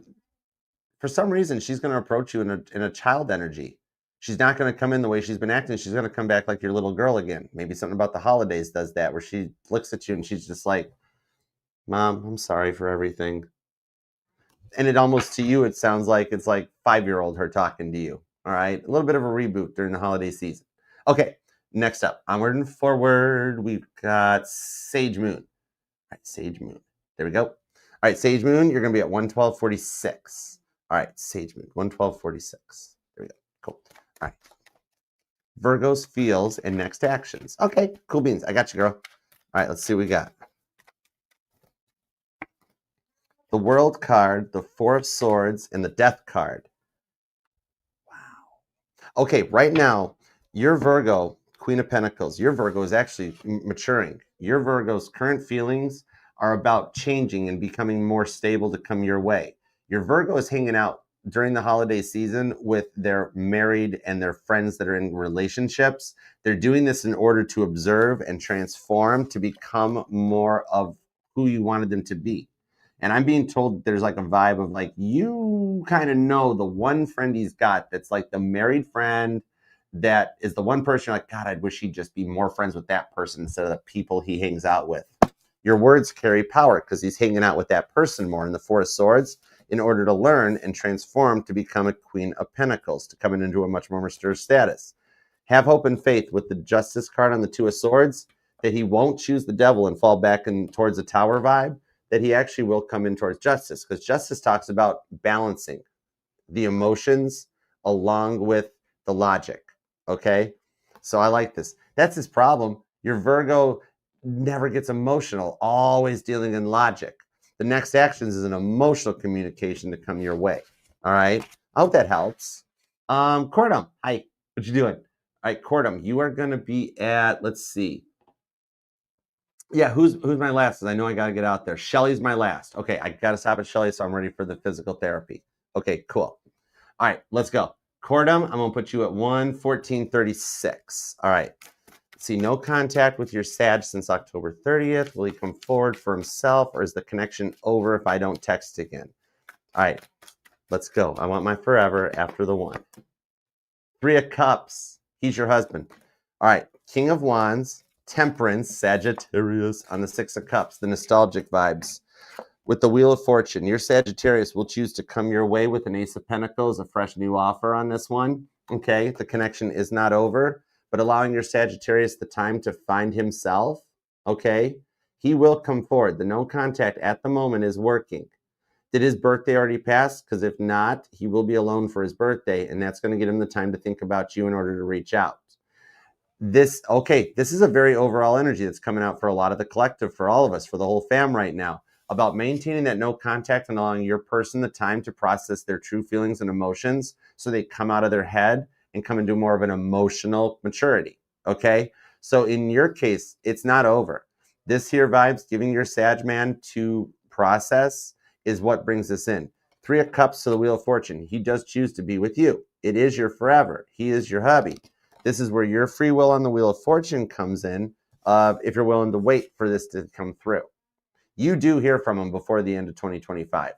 Speaker 2: for some reason, she's going to approach you in a child energy. She's not going to come in the way she's been acting. She's going to come back like your little girl again. Maybe something about the holidays does that, where she looks at you and she's just like, Mom, I'm sorry for everything. And it almost, to you, it sounds like it's like 5-year-old her talking to you. All right. A little bit of a reboot during the holiday season. Okay. Next up, onward and forward, we've got Sage Moon. All right. Sage Moon. There we go. All right. Sage Moon, you're going to be at 112.46. All right. Sage Moon, 112.46. There we go. Cool. All right. Virgo's feels and next actions. Okay. Cool beans. I got you, girl. All right. Let's see what we got. The World card, the Four of Swords, and the Death card. Wow. Okay, right now, your Virgo, Queen of Pentacles, your Virgo is actually maturing. Your Virgo's current feelings are about changing and becoming more stable to come your way. Your Virgo is hanging out during the holiday season with their married and their friends that are in relationships. They're doing this in order to observe and transform to become more of who you wanted them to be. And I'm being told there's like a vibe of like, you kind of know the one friend he's got that's like the married friend that is the one person you're like, God, I wish he'd just be more friends with that person instead of the people he hangs out with. Your words carry power because he's hanging out with that person more in the Four of Swords in order to learn and transform to become a Queen of Pentacles, to come into a much more mature status. Have hope and faith with the Justice card on the Two of Swords that he won't choose the devil and fall back in towards a tower vibe, that he actually will come in towards justice, because justice talks about balancing the emotions along with the logic. Okay? So I like this. That's his problem. Your Virgo never gets emotional, always dealing in logic. The next actions is an emotional communication to come your way. All right? I hope that helps. Cordum, hi. What you doing? All right, Cordum, you are going to be at, let's see. Yeah, who's my last? Because I know I got to get out there. Shelly's my last. Okay, I got to stop at Shelly, so I'm ready for the physical therapy. Okay, cool. All right, let's go. Cordum, I'm going to put you at 1:14:36. All right. See, no contact with your Sag since October 30th. Will he come forward for himself, or is the connection over if I don't text again? All right, let's go. I want my forever after the 1. Three of Cups. He's your husband. All right. King of Wands, Temperance, Sagittarius on the Six of Cups, the nostalgic vibes. With the Wheel of Fortune, your Sagittarius will choose to come your way with an Ace of Pentacles, a fresh new offer on this one. Okay, the connection is not over, but allowing your Sagittarius the time to find himself. Okay, he will come forward. The no contact at the moment is working. Did his birthday already pass? Because if not, he will be alone for his birthday, and that's going to get him the time to think about you in order to reach out. This is a very overall energy that's coming out for a lot of the collective, for all of us, for the whole fam right now, about maintaining that no contact and allowing your person the time to process their true feelings and emotions so they come out of their head and come into more of an emotional maturity. Okay, so in your case, it's not over. This here vibes, giving your Sag man to process is what brings us in. Three of Cups to the Wheel of Fortune. He does choose to be with you. It is your forever. He is your hubby. This is where your free will on the Wheel of Fortune comes in, if you're willing to wait for this to come through. You do hear from him before the end of 2025.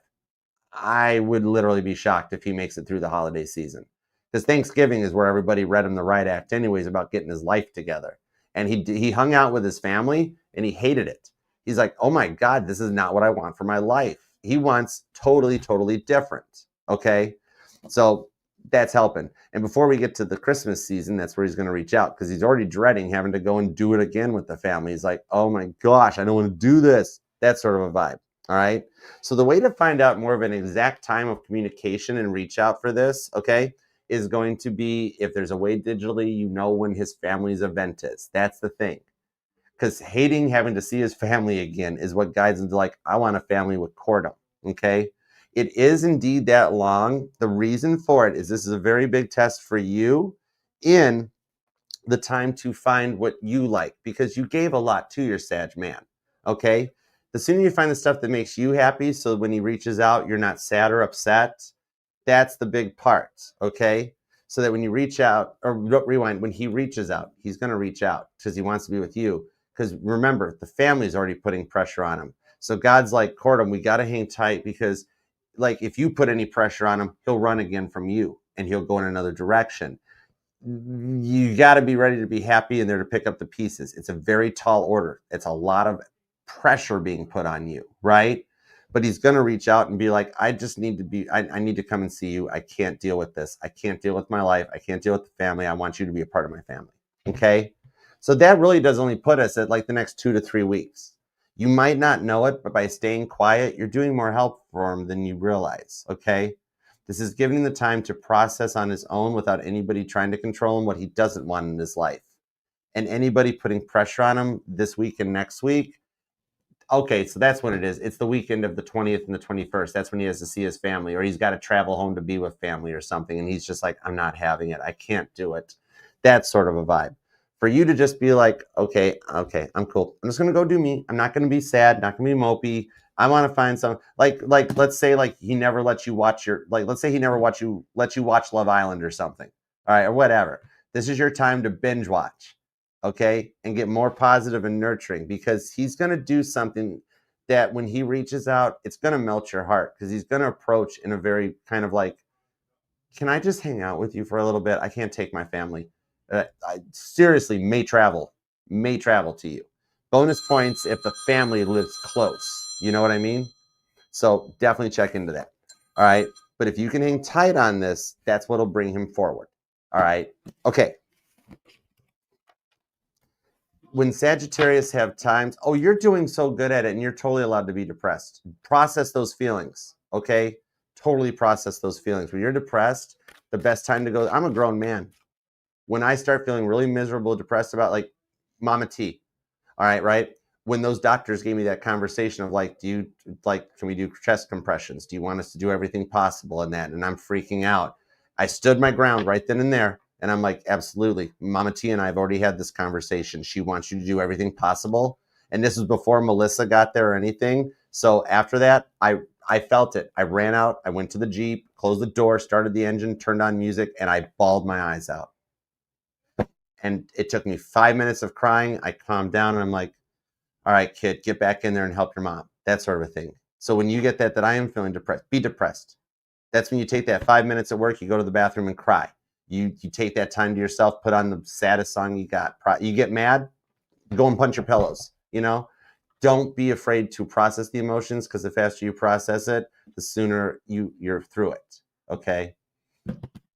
Speaker 2: I would literally be shocked if he makes it through the holiday season. Because Thanksgiving is where everybody read him the right act anyways about getting his life together. And he hung out with his family, and he hated it. He's like, oh my God, this is not what I want for my life. He wants totally, totally different. Okay? So that's helping. And before we get to the Christmas season, that's where he's going to reach out, because he's already dreading having to go and do it again with the family. He's like, oh my gosh, I don't want to do this. That sort of a vibe. All right. So the way to find out more of an exact time of communication and reach out for this, okay, is going to be if there's a way digitally, you know, when his family's event is. That's the thing. Because hating having to see his family again is what guides him to like, I want a family with courtdom. Okay. It is indeed that long. The reason for it is this is a very big test for you in the time to find what you like, because you gave a lot to your Sag man. Okay. The sooner you find the stuff that makes you happy, so when he reaches out, you're not sad or upset. That's the big part. Okay. So that when you reach out, or rewind, when he reaches out, he's going to reach out because he wants to be with you. Because remember, the family's already putting pressure on him. So God's like, courtdom, we got to hang tight, because like if you put any pressure on him, he'll run again from you and he'll go in another direction. You got to be ready to be happy and there to pick up the pieces. It's a very tall order. It's a lot of pressure being put on you, right? But he's going to reach out and be like, I just need to be, I need to come and see you. I can't deal with this. I can't deal with my life. I can't deal with the family. I want you to be a part of my family. Okay. So that really does only put us at like the next 2 to 3 weeks. You might not know it, but by staying quiet, you're doing more help for him than you realize. Okay. This is giving him the time to process on his own without anybody trying to control him what he doesn't want in his life. And anybody putting pressure on him this week and next week. Okay, so that's when it is. It's the weekend of the 20th and the 21st. That's when he has to see his family, or he's got to travel home to be with family or something. And he's just like, I'm not having it. I can't do it. That's sort of a vibe. For you to just be like, okay, I'm cool. I'm just going to go do me. I'm not going to be sad, not going to be mopey. I want to find some, like, let's say like he never lets you watch let's say he never let you watch Love Island or something. All right, or whatever. This is your time to binge watch. Okay, and get more positive and nurturing, because he's going to do something that when he reaches out, it's going to melt your heart, because he's going to approach in a very kind of like, can I just hang out with you for a little bit? I can't take my family. I seriously may travel to you. Bonus points if the family lives close. You know what I mean? So definitely check into that. All right. But if you can hang tight on this, that's what'll bring him forward. All right. Okay. When Sagittarius have times, oh, you're doing so good at it and you're totally allowed to be depressed. Process those feelings, okay? Totally process those feelings. When you're depressed, the best time to go, I'm a grown man. When I start feeling really miserable, depressed about like Mama T, all right? When those doctors gave me that conversation of like, can we do chest compressions? Do you want us to do everything possible in that? And I'm freaking out. I stood my ground right then and there. And I'm like, absolutely. Mama T and I have already had this conversation. She wants you to do everything possible. And this was before Melissa got there or anything. So after that, I felt it. I ran out. I went to the Jeep, closed the door, started the engine, turned on music, and I bawled my eyes out. And it took me 5 minutes of crying. I calmed down and I'm like, all right, kid, get back in there and help your mom. That sort of a thing. So when you get that I am feeling depressed, be depressed. That's when you take that 5 minutes at work, you go to the bathroom and cry. You take that time to yourself, put on the saddest song you got. You get mad, go and punch your pillows, you know? Don't be afraid to process the emotions, because the faster you process it, the sooner you're through it, okay?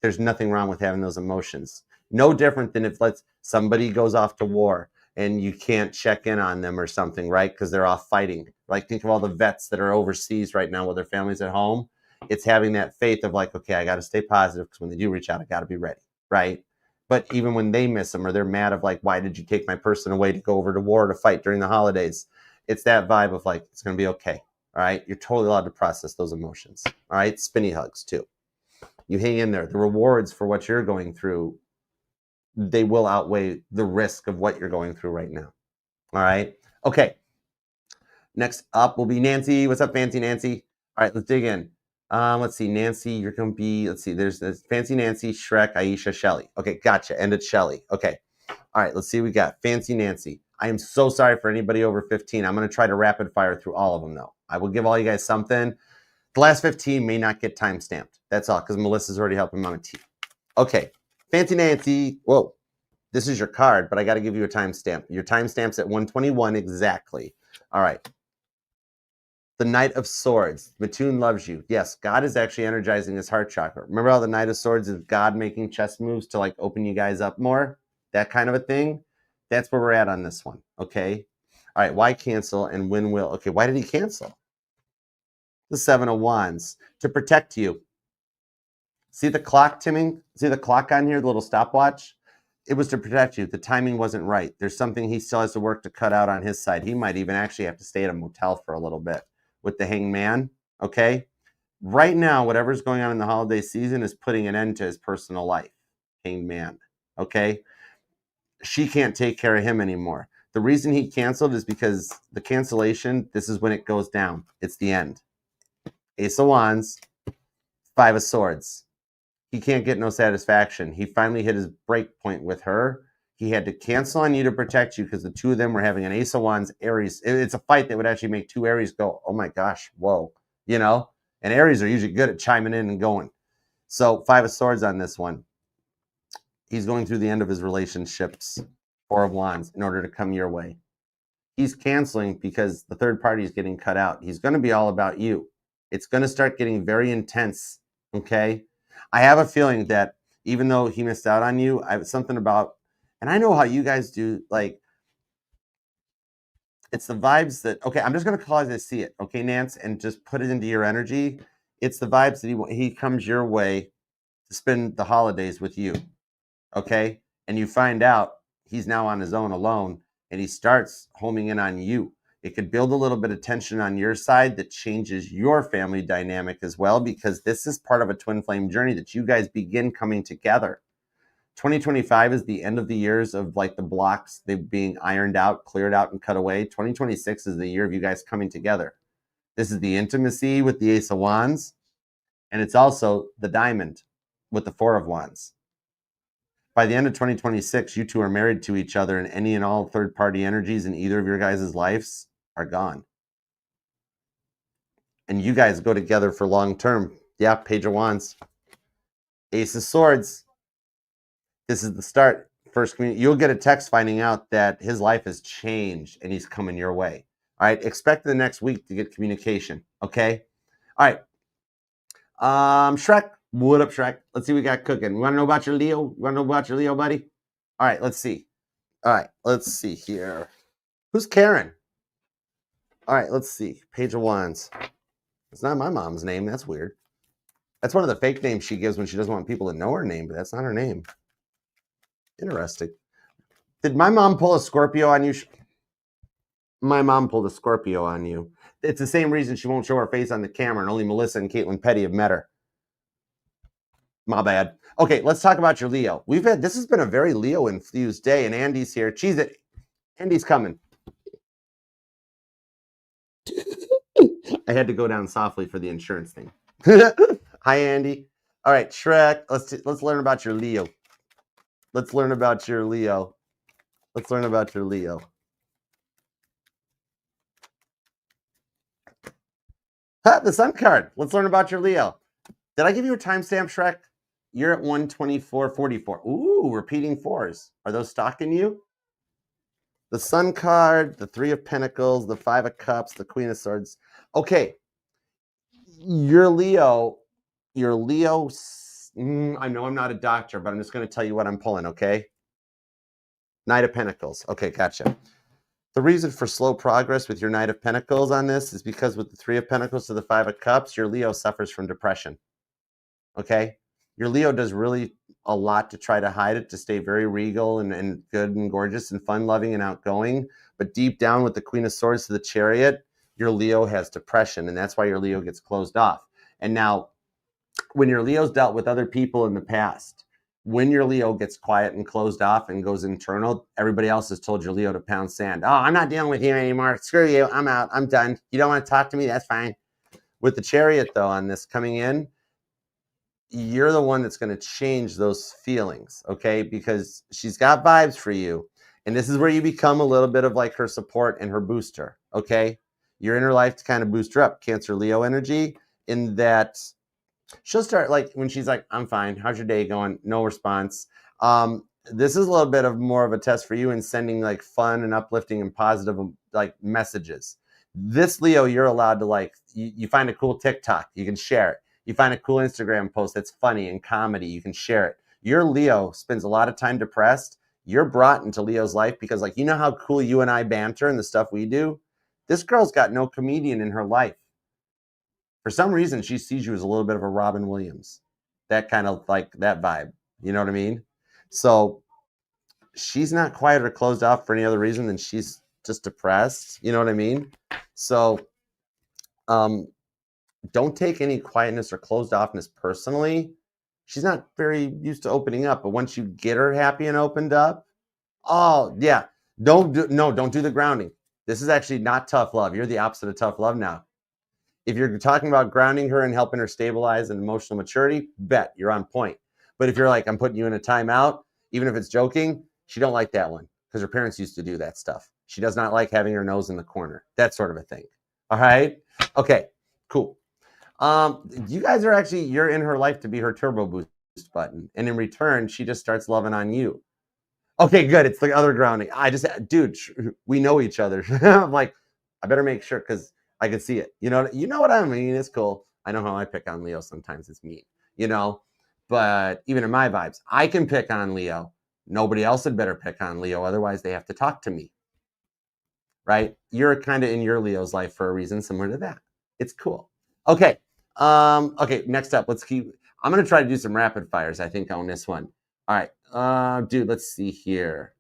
Speaker 2: There's nothing wrong with having those emotions. No different than if somebody goes off to war and you can't check in on them or something, right? Because they're off fighting. Like, think of all the vets that are overseas right now with their families at home. It's having that faith of like, okay, I got to stay positive, because when they do reach out, I got to be ready, right? But even when they miss them, or they're mad of like, why did you take my person away to go over to war to fight during the holidays? It's that vibe of like, it's going to be okay. All right. You're totally allowed to process those emotions. All right. Spinny hugs too. You hang in there. The rewards for what you're going through, they will outweigh the risk of what you're going through right now. All right. Okay. Next up will be Nancy. What's up, Fancy Nancy? All right. Let's dig in. Let's see. Nancy, you're going to be, let's see. There's Fancy Nancy, Shrek, Aisha, Shelly. Okay. Gotcha. And it's Shelly. Okay. All right, let's see what we got. Fancy Nancy. I am so sorry for anybody over 15. I'm going to try to rapid fire through all of them, though. I will give all you guys something. The last 15 may not get time stamped. That's all, because Melissa's already helping Mama T. Okay, Fancy Nancy. Whoa, this is your card, but I got to give you a timestamp. Your timestamp's at 121 exactly. All right. The Knight of Swords. Mattoon loves you. Yes, God is actually energizing his heart chakra. Remember how the Knight of Swords is God making chess moves to like open you guys up more? That kind of a thing. That's where we're at on this one. Okay. All right. Why cancel and when will? Okay. Why did he cancel? The Seven of Wands. To protect you. See the clock, Timming? See the clock on here, the little stopwatch? It was to protect you. The timing wasn't right. There's something he still has to work to cut out on his side. He might even actually have to stay at a motel for a little bit with the Hanged Man. Okay. Right now, whatever's going on in the holiday season is putting an end to his personal life. Hanged Man. Okay. She can't take care of him anymore. The reason he canceled is because the cancellation, this is when it goes down. It's the end. Ace of Wands, Five of Swords. He can't get no satisfaction. He finally hit his break point with her. He had to cancel on you to protect you, because the two of them were having an Ace of Wands, Aries. It's a fight that would actually make two Aries go, oh my gosh, whoa, you know? And Aries are usually good at chiming in and going. So Five of Swords on this one. He's going through the end of his relationships, Four of Wands, in order to come your way. He's canceling because the third party is getting cut out. He's going to be all about you. It's going to start getting very intense, okay? I have a feeling that even though he missed out on you, I have something about, and I know how you guys do, like, it's the vibes that, okay, I'm just going to call it as I see it, okay, Nance, and just put it into your energy. It's the vibes that he comes your way to spend the holidays with you, okay? And you find out he's now on his own alone, and he starts homing in on you. It could build a little bit of tension on your side that changes your family dynamic as well, because this is part of a twin flame journey that you guys begin coming together. 2025 is the end of the years of like the blocks, they being ironed out, cleared out, and cut away. 2026 is the year of you guys coming together. This is the intimacy with the Ace of Wands, and it's also the diamond with the Four of Wands. By the end of 2026, you two are married to each other, and any and all third-party energies in either of your guys' lives are gone. And you guys go together for long term. Yeah, Page of Wands. Ace of Swords. This is the start. First community. You'll get a text finding out that his life has changed and he's coming your way. All right. Expect the next week to get communication. Okay. All right. Shrek. What up, Shrek? Let's see what we got cooking. You want to know about your Leo? You want to know about your Leo, buddy? All right. Let's see. All right. Let's see here. Who's Karen? All right. Let's see. Page of Wands. It's not my mom's name. That's weird. That's one of the fake names she gives when she doesn't want people to know her name, but that's not her name. Interesting. Did my mom pull a Scorpio on you? My mom pulled a Scorpio on you. It's the same reason she won't show her face on the camera, and only Melissa and Caitlin Petty have met her. My bad. Okay, let's talk about your Leo. This has been a very Leo-infused day, and Andy's here. Cheese it. Andy's coming. I had to go down softly for the insurance thing. Hi, Andy. All right, Shrek. Let's learn about your Leo. Let's learn about your Leo. Let's learn about your Leo. The Sun card. Let's learn about your Leo. Did I give you a timestamp, Shrek? You're at 124.44. Ooh, repeating fours. Are those stalking you? The Sun card, the Three of Pentacles, the Five of Cups, the Queen of Swords. Okay, you're Leo. You're Leo. I know I'm not a doctor, but I'm just going to tell you what I'm pulling, okay? Knight of Pentacles. Okay, gotcha. The reason for slow progress with your Knight of Pentacles on this is because with the Three of Pentacles to the Five of Cups, your Leo suffers from depression, okay? Your Leo does really a lot to try to hide it, to stay very regal and good and gorgeous and fun-loving and outgoing. But deep down with the Queen of Swords to the Chariot, your Leo has depression, and that's why your Leo gets closed off. And now, when your Leo's dealt with other people in the past, when your Leo gets quiet and closed off and goes internal, everybody else has told your Leo to pound sand. Oh, I'm not dealing with you anymore. Screw you. I'm out. I'm done. You don't want to talk to me? That's fine. With the Chariot, though, on this coming in, you're the one that's going to change those feelings, okay? Because she's got vibes for you. And this is where you become a little bit of like her support and her booster, okay? You're in her life to kind of boost her up. Cancer Leo energy, in that she'll start like when she's like, I'm fine. How's your day going? No response. This is a little bit of more of a test for you in sending like fun and uplifting and positive like messages. This Leo, you're allowed to like, you find a cool TikTok, you can share it. You find a cool Instagram post that's funny and comedy, you can share it. Your Leo spends a lot of time depressed. You're brought into Leo's life because like, you know how cool you and I banter and the stuff we do? This girl's got no comedian in her life. For some reason, she sees you as a little bit of a Robin Williams, that kind of like that vibe. You know what I mean? So she's not quiet or closed off for any other reason than she's just depressed. You know what I mean? So don't take any quietness or closed offness personally. She's not very used to opening up, but once you get her happy and opened up, oh yeah, don't do the grounding. This is actually not tough love. You're the opposite of tough love now. If you're talking about grounding her and helping her stabilize and emotional maturity, bet you're on point. But if you're like, I'm putting you in a timeout, even if it's joking, she don't like that one because her parents used to do that stuff. She does not like having her nose in the corner, that sort of a thing. All right. Okay, cool. You guys are actually, you're in her life to be her turbo boost button. And in return, she just starts loving on you. Okay, good. It's the other grounding. Dude, we know each other. I'm like, I better make sure because I can see it. You know what I mean? It's cool. I know how I pick on Leo sometimes. It's mean, but even in my vibes, I can pick on Leo. Nobody else had better pick on Leo. Otherwise, they have to talk to me. Right? You're kind of in your Leo's life for a reason similar to that. It's cool. Okay. Okay, next up, I'm going to try to do some rapid fires, I think, on this one. All right. Dude, let's see here.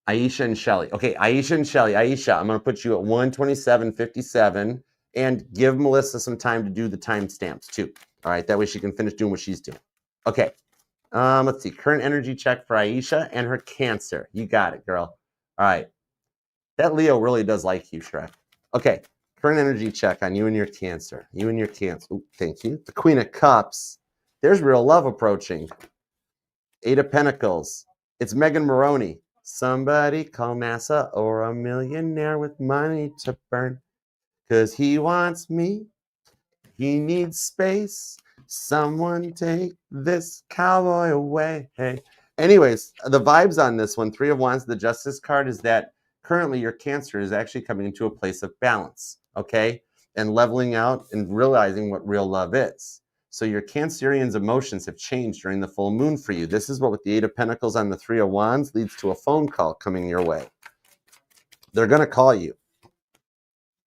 Speaker 2: Aisha and Shelly. Okay, Aisha and Shelly. Aisha, I'm going to put you at 127.57 and give Melissa some time to do the timestamps too. All right, that way she can finish doing what she's doing. Okay. Let's see. Current energy check for Aisha and her Cancer. You got it, girl. All right. That Leo really does like you, Shrek. Okay. Current energy check on you and your Cancer. You and your Cancer. Ooh, thank you. The Queen of Cups. There's real love approaching. Eight of Pentacles. It's Megan Maroney. Somebody call NASA or a millionaire with money to burn. Because he wants me. He needs space. Someone take this cowboy away. Hey. Anyways, the vibes on this one, Three of Wands, the Justice card, is that currently your Cancer is actually coming into a place of balance, okay? And leveling out and realizing what real love is. So your Cancerian's emotions have changed during the full moon for you. This is what with the Eight of Pentacles on the Three of Wands leads to a phone call coming your way. They're going to call you.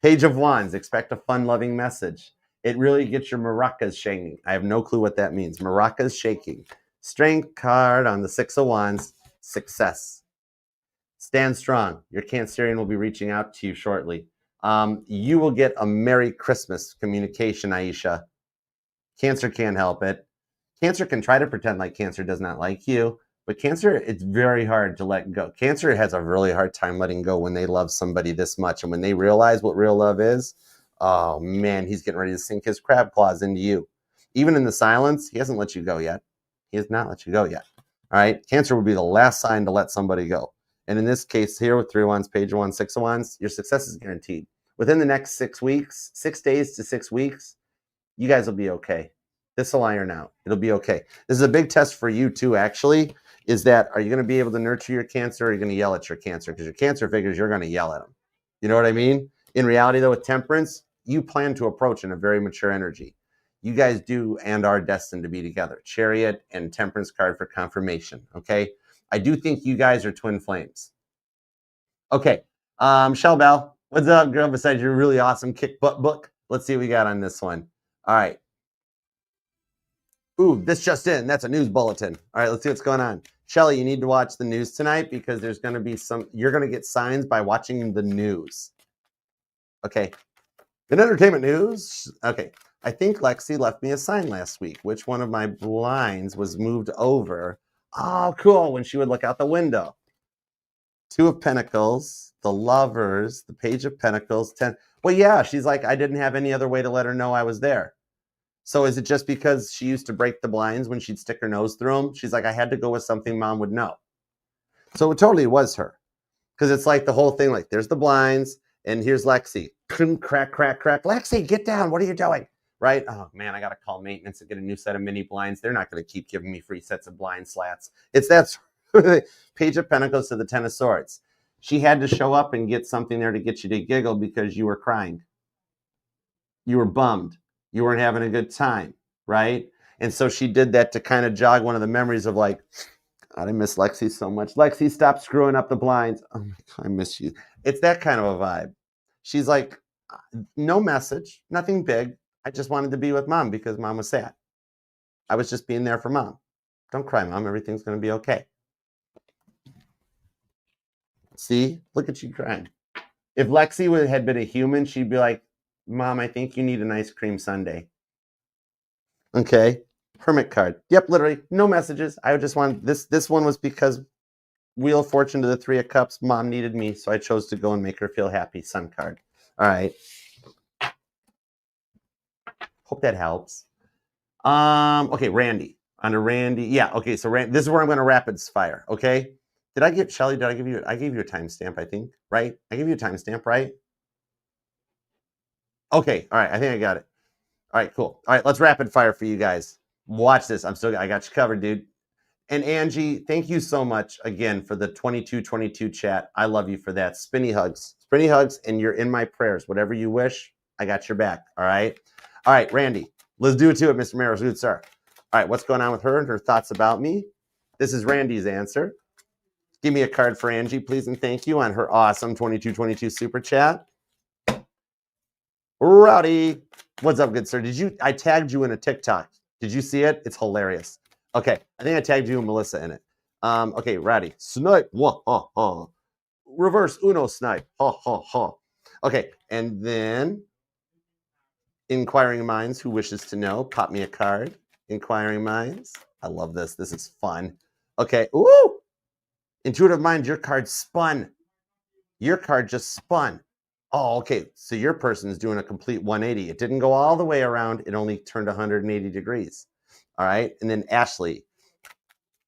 Speaker 2: Page of Wands, expect a fun-loving message. It really gets your maracas shaking. I have no clue what that means. Maracas shaking. Strength card on the Six of Wands, success. Stand strong. Your Cancerian will be reaching out to you shortly. You will get a Merry Christmas communication, Aisha. Cancer can't help it. Cancer can try to pretend like Cancer does not like you, but Cancer, it's very hard to let go. Cancer has a really hard time letting go when they love somebody this much. And when they realize what real love is, oh man, he's getting ready to sink his crab claws into you. Even in the silence, he hasn't let you go yet. He has not let you go yet. All right. Cancer would be the last sign to let somebody go. And in this case here with Three of Wands, Page of Wands, Six of Wands, your success is guaranteed. Within the next 6 weeks, 6 days to 6 weeks, you guys will be okay. This will iron out. It'll be okay. This is a big test for you too, actually, is that are you going to be able to nurture your Cancer or are you going to yell at your Cancer? Because your Cancer figures you're going to yell at them. You know what I mean? In reality, though, with Temperance, you plan to approach in a very mature energy. You guys do and are destined to be together. Chariot and Temperance card for confirmation, okay? I do think you guys are twin flames. Okay, Michelle Bell, what's up, girl? Besides your really awesome kick butt book, let's see what we got on this one. All right. Ooh, this just in. That's a news bulletin. All right, let's see what's going on. Shelly, you need to watch the news tonight because there's going to be you're going to get signs by watching the news. Okay. In entertainment news, okay. I think Lexi left me a sign last week. Which one of my blinds was moved over? Oh, cool. When she would look out the window. 2 of Pentacles, the Lovers, the Page of Pentacles, 10. Well, yeah, she's like, I didn't have any other way to let her know I was there. So is it just because she used to break the blinds when she'd stick her nose through them? She's like, I had to go with something mom would know. So it totally was her. Because it's like the whole thing, like there's the blinds and here's Lexi. Crack, crack, crack. Lexi, get down. What are you doing? Right? Oh, man, I got to call maintenance and get a new set of mini blinds. They're not going to keep giving me free sets of blind slats. It's that Page of Pentacles to the 10 of Swords. She had to show up and get something there to get you to giggle because you were crying. You were bummed. You weren't having a good time, right? And so she did that to kind of jog one of the memories of like, God, I miss Lexi so much. Lexi, stop screwing up the blinds. Oh my God, I miss you. It's that kind of a vibe. She's like, no message, nothing big. I just wanted to be with mom because mom was sad. I was just being there for mom. Don't cry, mom. Everything's going to be okay. See, look at you crying. If Lexi had been a human, she'd be like, Mom, I think you need an ice cream sundae. Okay. Hermit card. Yep, literally. No messages. I just wanted this one was because Wheel of Fortune to the 3 of Cups. Mom needed me, so I chose to go and make her feel happy. Sun card. All right. Hope that helps. Okay, Randy. Under Randy. Yeah, okay, so this is where I'm going to rapid fire, okay? Shelly, I gave you a timestamp, I think, right? I gave you a timestamp, right? Okay, all right, I think I got it. All right, cool. All right, let's rapid fire for you guys. Watch this. I got you covered, dude. And Angie, thank you so much again for the 2222 chat. I love you for that. Spinny hugs. Spinny hugs, and you're in my prayers. Whatever you wish, I got your back, all right? All right, Randy, let's do it to it, Mr. Maros. Good, sir. All right, what's going on with her and her thoughts about me? This is Randy's answer. Give me a card for Angie, please, and thank you on her awesome 2222 super chat. Rowdy, what's up, good sir? I tagged you in a TikTok. Did you see it? It's hilarious. Okay, I think I tagged you and Melissa in it. Okay, Rowdy, snipe, wah, ha, ha. Reverse Uno snipe, ha, ha, ha. Okay, and then Inquiring Minds, who wishes to know, pop me a card. Inquiring Minds, I love this. This is fun. Okay, ooh! Intuitive Mind, your card spun. Your card just spun. Oh, okay. So your person is doing a complete 180. It didn't go all the way around. It only turned 180 degrees. All right. And then Ashley,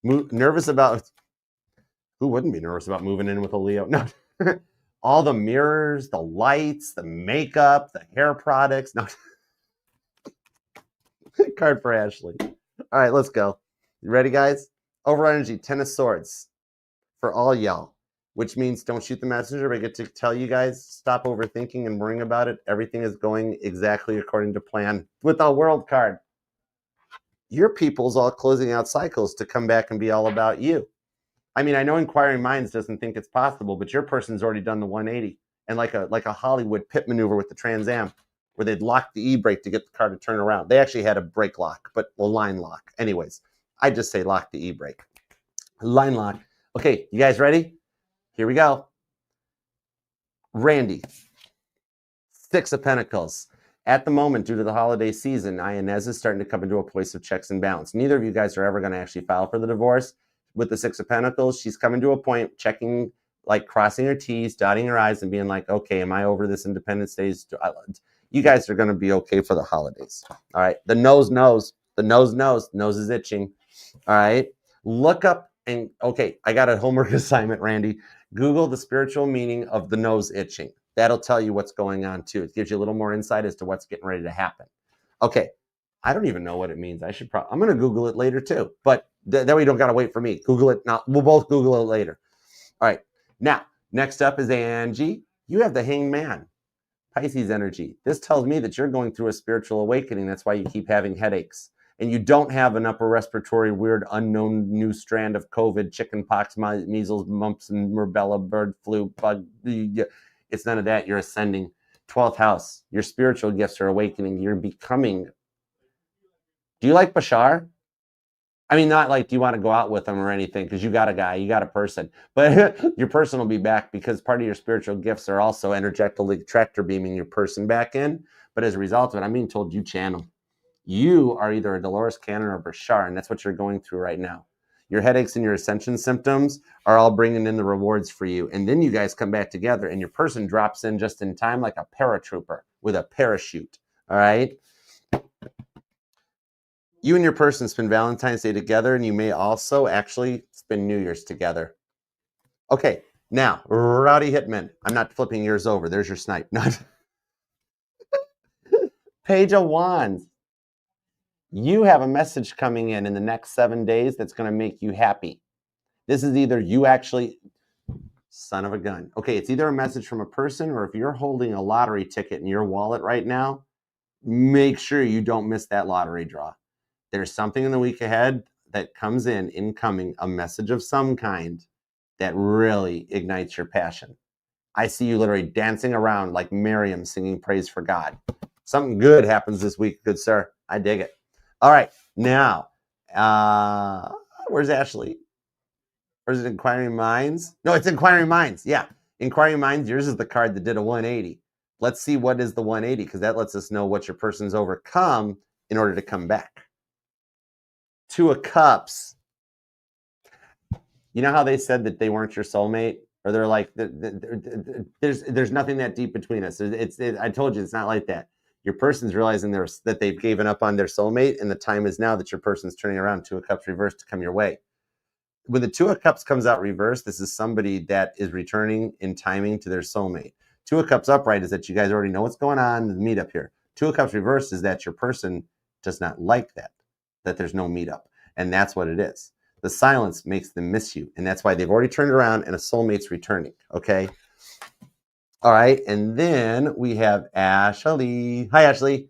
Speaker 2: nervous about, who wouldn't be nervous about moving in with a Leo? No. All the mirrors, the lights, the makeup, the hair products. No. Card for Ashley. All right, let's go. You ready, guys? Over energy, 10 of Swords for all y'all, which means don't shoot the messenger. But I get to tell you guys, stop overthinking and worrying about it. Everything is going exactly according to plan with the World card. Your people's all closing out cycles to come back and be all about you. I mean, I know Inquiring Minds doesn't think it's possible, but your person's already done the 180 and like a Hollywood pit maneuver with the Trans Am where they'd lock the e-brake to get the car to turn around. They actually had a brake lock, but a line lock. Anyways, I just say lock the e-brake. Line lock. Okay, you guys ready? Here we go. Randy, 6 of Pentacles. At the moment, due to the holiday season, Inez is starting to come into a place of checks and balance. Neither of you guys are ever going to actually file for the divorce. With the 6 of Pentacles, she's coming to a point, checking, like crossing her T's, dotting her I's, and being like, okay, am I over this Independence Day? You guys are going to be okay for the holidays. All right. The nose knows. The nose knows. Nose is itching. All right. Look up and, okay, I got a homework assignment, Randy. Google the spiritual meaning of the nose itching. That'll tell you what's going on too. It gives you a little more insight as to what's getting ready to happen. Okay. I don't even know what it means. I'm going to Google it later too, but that way you don't got to wait for me. Google it now. We'll both Google it later. All right. Now, next up is Angie. You have the Hanged Man, Pisces energy. This tells me that you're going through a spiritual awakening. That's why you keep having headaches. And you don't have an upper respiratory, weird, unknown new strand of COVID, chickenpox, measles, mumps, and rubella, bird flu, bug. It's none of that. You're ascending. 12th house. Your spiritual gifts are awakening. You're becoming. Do you like Bashar? I mean, not like, do you want to go out with him or anything? Because you got a guy, you got a person. But your person will be back because part of your spiritual gifts are also energetically tractor beaming your person back in. But as a result of it, I'm being told you channel. You are either a Dolores Cannon or Bashar, and that's what you're going through right now. Your headaches and your ascension symptoms are all bringing in the rewards for you. And then you guys come back together, and your person drops in just in time like a paratrooper with a parachute. All right? You and your person spend Valentine's Day together, and you may also actually spend New Year's together. Okay, now, Rowdy Hitman. I'm not flipping yours over. There's your snipe. Not Page of Wands. You have a message coming in the next 7 days that's going to make you happy. This is either you actually, son of a gun. Okay, it's either a message from a person, or if you're holding a lottery ticket in your wallet right now, make sure you don't miss that lottery draw. There's something in the week ahead that comes in, incoming, a message of some kind that really ignites your passion. I see you literally dancing around like Miriam singing praise for God. Something good happens this week, good sir. I dig it. All right, now, where's Ashley? Or is it Inquiring Minds? No, it's Inquiring Minds. Yeah, Inquiring Minds, yours is the card that did a 180. Let's see what is the 180, because that lets us know what your person's overcome in order to come back. Two of Cups. You know how they said that they weren't your soulmate? Or they're like, there's nothing that deep between us. I told you, it's not like that. Your person's realizing that they've given up on their soulmate, and the time is now that your person's turning around. Two of Cups reversed to come your way. When the Two of Cups comes out reversed, this is somebody that is returning in timing to their soulmate. Two of Cups upright is that you guys already know what's going on, the meetup here. Two of Cups reversed is that your person does not like that there's no meetup. And that's what it is. The silence makes them miss you. And that's why they've already turned around and a soulmate's returning. Okay. All right. And then we have Ashley. Hi, Ashley.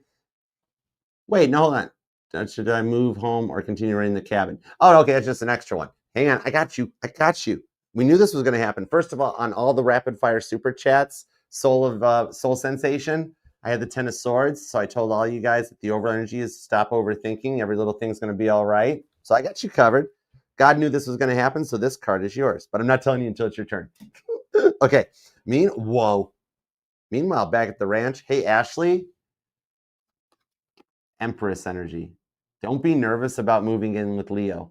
Speaker 2: Wait, no, hold on. Should I move home or continue running the cabin? Oh, okay. That's just an extra one. Hang on. I got you. We knew this was going to happen. First of all, on all the rapid fire super chats, Soul Sensation, I had the 10 of Swords. So I told all you guys that the over energy is stop overthinking. Every little thing's going to be all right. So I got you covered. God knew this was going to happen, so this card is yours. But I'm not telling you until it's your turn. Okay. Meanwhile, back at the ranch, hey, Ashley, Empress energy. Don't be nervous about moving in with Leo.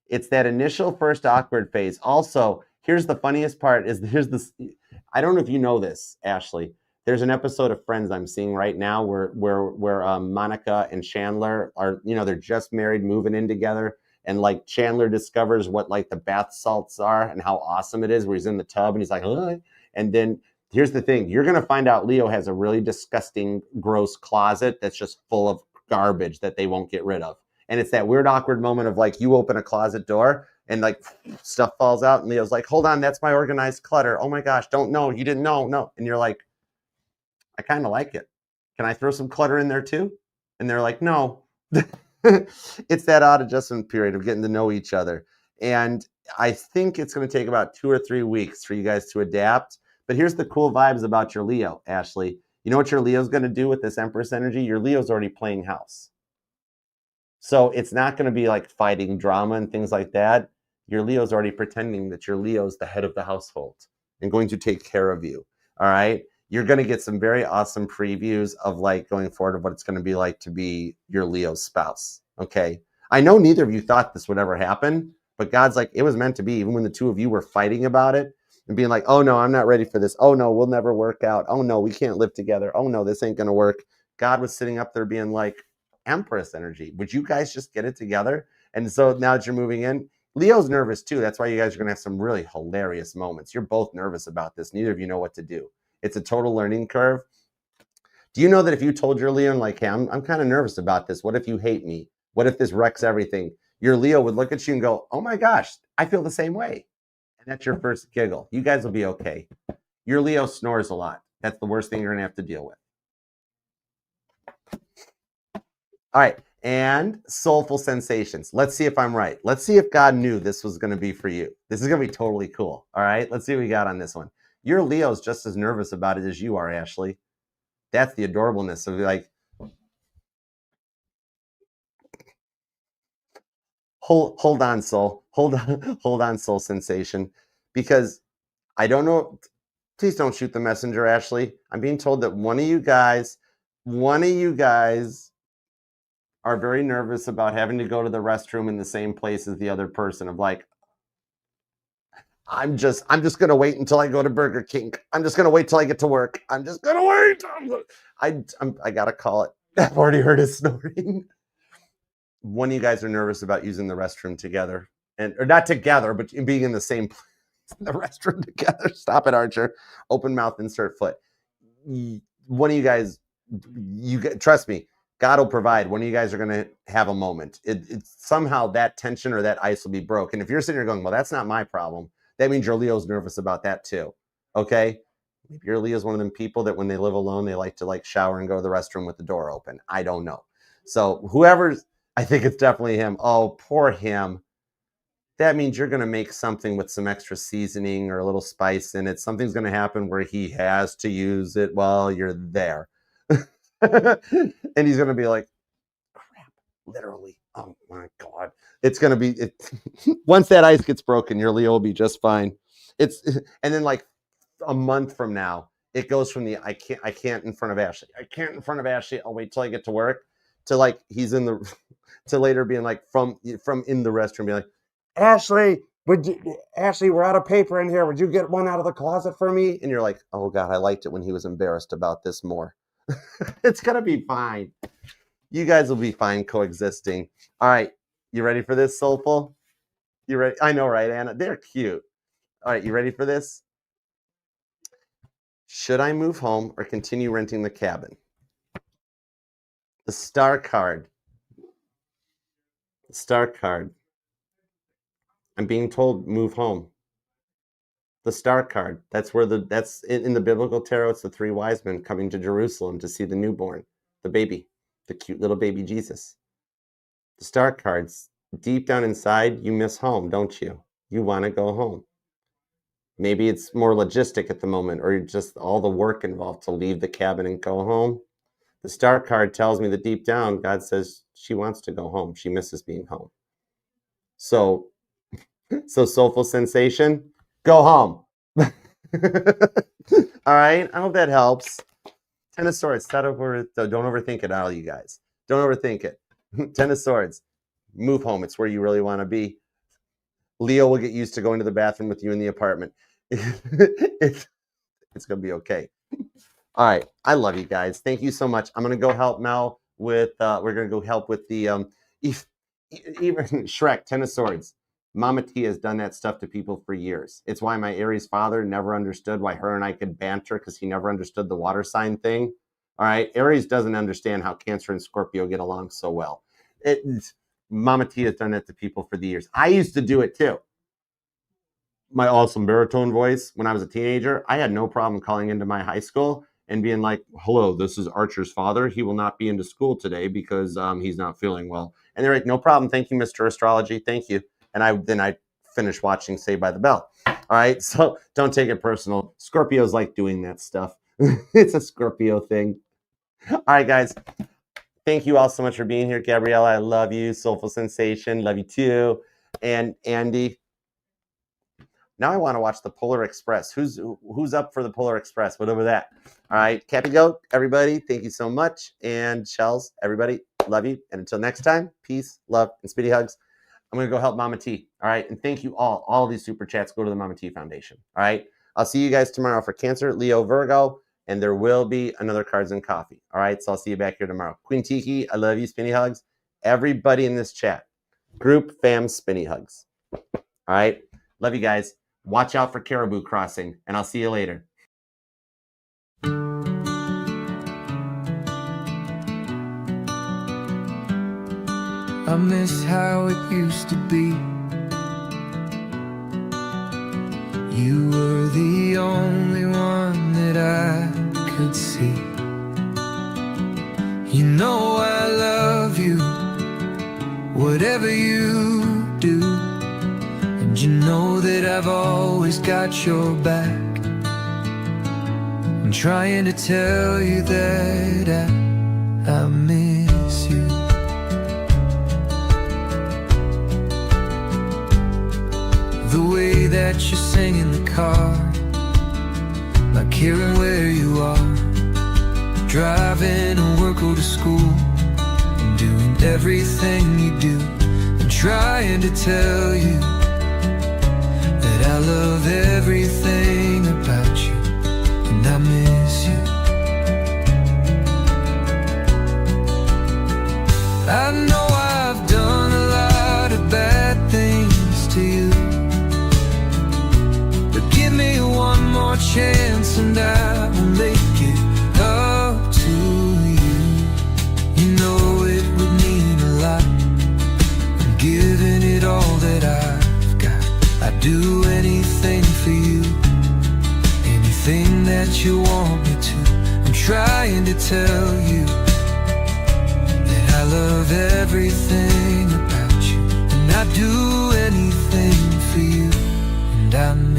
Speaker 2: It's that initial first awkward phase. Also, here's the funniest part I don't know if you know this, Ashley. There's an episode of Friends I'm seeing right now where Monica and Chandler are, they're just married, moving in together. And like Chandler discovers what like the bath salts are and how awesome it is, where he's in the tub and he's like, ugh. And then here's the thing. You're going to find out Leo has a really disgusting, gross closet that's just full of garbage that they won't get rid of. And it's that weird, awkward moment of like, you open a closet door and like stuff falls out. And Leo's like, hold on, that's my organized clutter. Oh my gosh, don't know. You didn't know. No. And you're like, I kind of like it. Can I throw some clutter in there too? And they're like, no. It's that odd adjustment period of getting to know each other. And I think it's going to take about 2 or 3 weeks for you guys to adapt. But here's the cool vibes about your Leo, Ashley. You know what your Leo's going to do with this Empress energy? Your Leo's already playing house. So it's not going to be like fighting drama and things like that. Your Leo's already pretending that your Leo's the head of the household and going to take care of you. All right. You're going to get some very awesome previews of like going forward of what it's going to be like to be your Leo's spouse. Okay. I know neither of you thought this would ever happen, but God's like, it was meant to be, even when the two of you were fighting about it and being like, oh no, I'm not ready for this. Oh no, we'll never work out. Oh no, we can't live together. Oh no, this ain't going to work. God was sitting up there being like, Empress energy. Would you guys just get it together? And so now that you're moving in, Leo's nervous too. That's why you guys are going to have some really hilarious moments. You're both nervous about this. Neither of you know what to do. It's a total learning curve. Do you know that if you told your Leo, like, hey, I'm kind of nervous about this. What if you hate me? What if this wrecks everything? Your Leo would look at you and go, oh my gosh, I feel the same way. And that's your first giggle. You guys will be okay. Your Leo snores a lot. That's the worst thing you're going to have to deal with. All right. And soulful sensations. Let's see if I'm right. Let's see if God knew this was going to be for you. This is going to be totally cool. All right. Let's see what we got on this one. Your Leo's just as nervous about it as you are, Ashley. That's the adorableness of like, hold on, soul. Hold on, soul sensation. Because I don't know. Please don't shoot the messenger, Ashley. I'm being told that one of you guys are very nervous about having to go to the restroom in the same place as the other person, of like, I'm just gonna wait until I go to Burger King. I'm just gonna wait till I get to work. I'm just gonna wait. I gotta call it. I've already heard his snoring. One of you guys are nervous about using the restroom together, or not together, but being in the same place, in the restroom together. Stop it, Archer. Open mouth, insert foot. One of you guys, trust me, God will provide. One of you guys are going to have a moment. Somehow that tension or that ice will be broken. If you're sitting here going, well, that's not my problem, that means your Leo's nervous about that too. Okay? Maybe your Leo's one of them people that when they live alone, they like to like shower and go to the restroom with the door open. I don't know. So whoever's, I think it's definitely him. Oh, poor him. That means you're going to make something with some extra seasoning or a little spice in it. Something's going to happen where he has to use it while you're there. And he's going to be like, crap, literally. Oh my God. It's going to be, once that ice gets broken, your Leo will be just fine. And then like a month from now, it goes from the, I can't in front of Ashley. I can't in front of Ashley. I'll wait till I get to work, to like, he's in the, to later being like from in the restroom, being like, Ashley, Ashley, we're out of paper in here. Would you get one out of the closet for me? And you're like, oh God, I liked it when he was embarrassed about this more. It's going to be fine. You guys will be fine coexisting. All right. You ready for this, Soulful? You ready? I know, right, Anna? They're cute. All right. You ready for this? Should I move home or continue renting the cabin? The star card. The star card. I'm being told move home. The star card. That's where that's in the biblical tarot. It's the three wise men coming to Jerusalem to see the newborn, the baby, the cute little baby Jesus. The star cards. Deep down inside, you miss home, don't you? You want to go home. Maybe it's more logistic at the moment, or just all the work involved to leave the cabin and go home. The star card tells me that deep down, God says she wants to go home. She misses being home. So soulful sensation, go home. All right. I hope that helps. Ten of Swords. Don't overthink it, all you guys. Don't overthink it. Ten of Swords. Move home. It's where you really want to be. Leo will get used to going to the bathroom with you in the apartment. It's going to be okay. All right. I love you guys. Thank you so much. I'm going to go help Mel with, we're going to go help with the, even Shrek, Ten of Swords. Mama T has done that stuff to people for years. It's why my Aries father never understood why her and I could banter, because he never understood the water sign thing. All right. Aries doesn't understand how Cancer and Scorpio get along so well. Mama T has done that to people for the years. I used to do it too. My awesome baritone voice when I was a teenager, I had no problem calling into my high school and being like, hello, this is Archer's father. He will not be into school today because he's not feeling well. And they're like, no problem. Thank you, Mr. Astrology. Thank you. And I finished watching Saved by the Bell. All right. So don't take it personal. Scorpios like doing that stuff. It's a Scorpio thing. All right, guys. Thank you all so much for being here. Gabriella, I love you. Soulful Sensation, love you too. And Andy, now I want to watch the Polar Express. Who's up for the Polar Express? What over that? All right. Cappy Goat, everybody, thank you so much. And Shells, everybody, love you. And until next time, peace, love, and speedy hugs. I'm going to go help Mama T. All right. And thank you all. All of these super chats go to the Mama T Foundation. All right. I'll see you guys tomorrow for Cancer, Leo, Virgo, and there will be another Cards and Coffee. All right. So I'll see you back here tomorrow. Queen Tiki, I love you. Spinny hugs. Everybody in this chat. Group, fam, spinny hugs. All right. Love you guys. Watch out for Caribou Crossing, and I'll see you later.
Speaker 1: I miss how it used to be. You were the only one that I could see. You know I love you, whatever you do. And you know that I've always got your back. I'm trying to tell you that I miss you. The way that you sing in the car, not caring where you are, driving to work or to school, and doing everything you do. I'm trying to tell you that I love everything about you, and I miss you. I know I've done a lot of bad things to you, but give me one more chance and I will make it up to you. You know it would mean a lot. I'm giving it all that I've got. I'd do anything for you, anything that you want me to. I'm trying to tell you that I love everything about you, and I'd do anything for you, and I know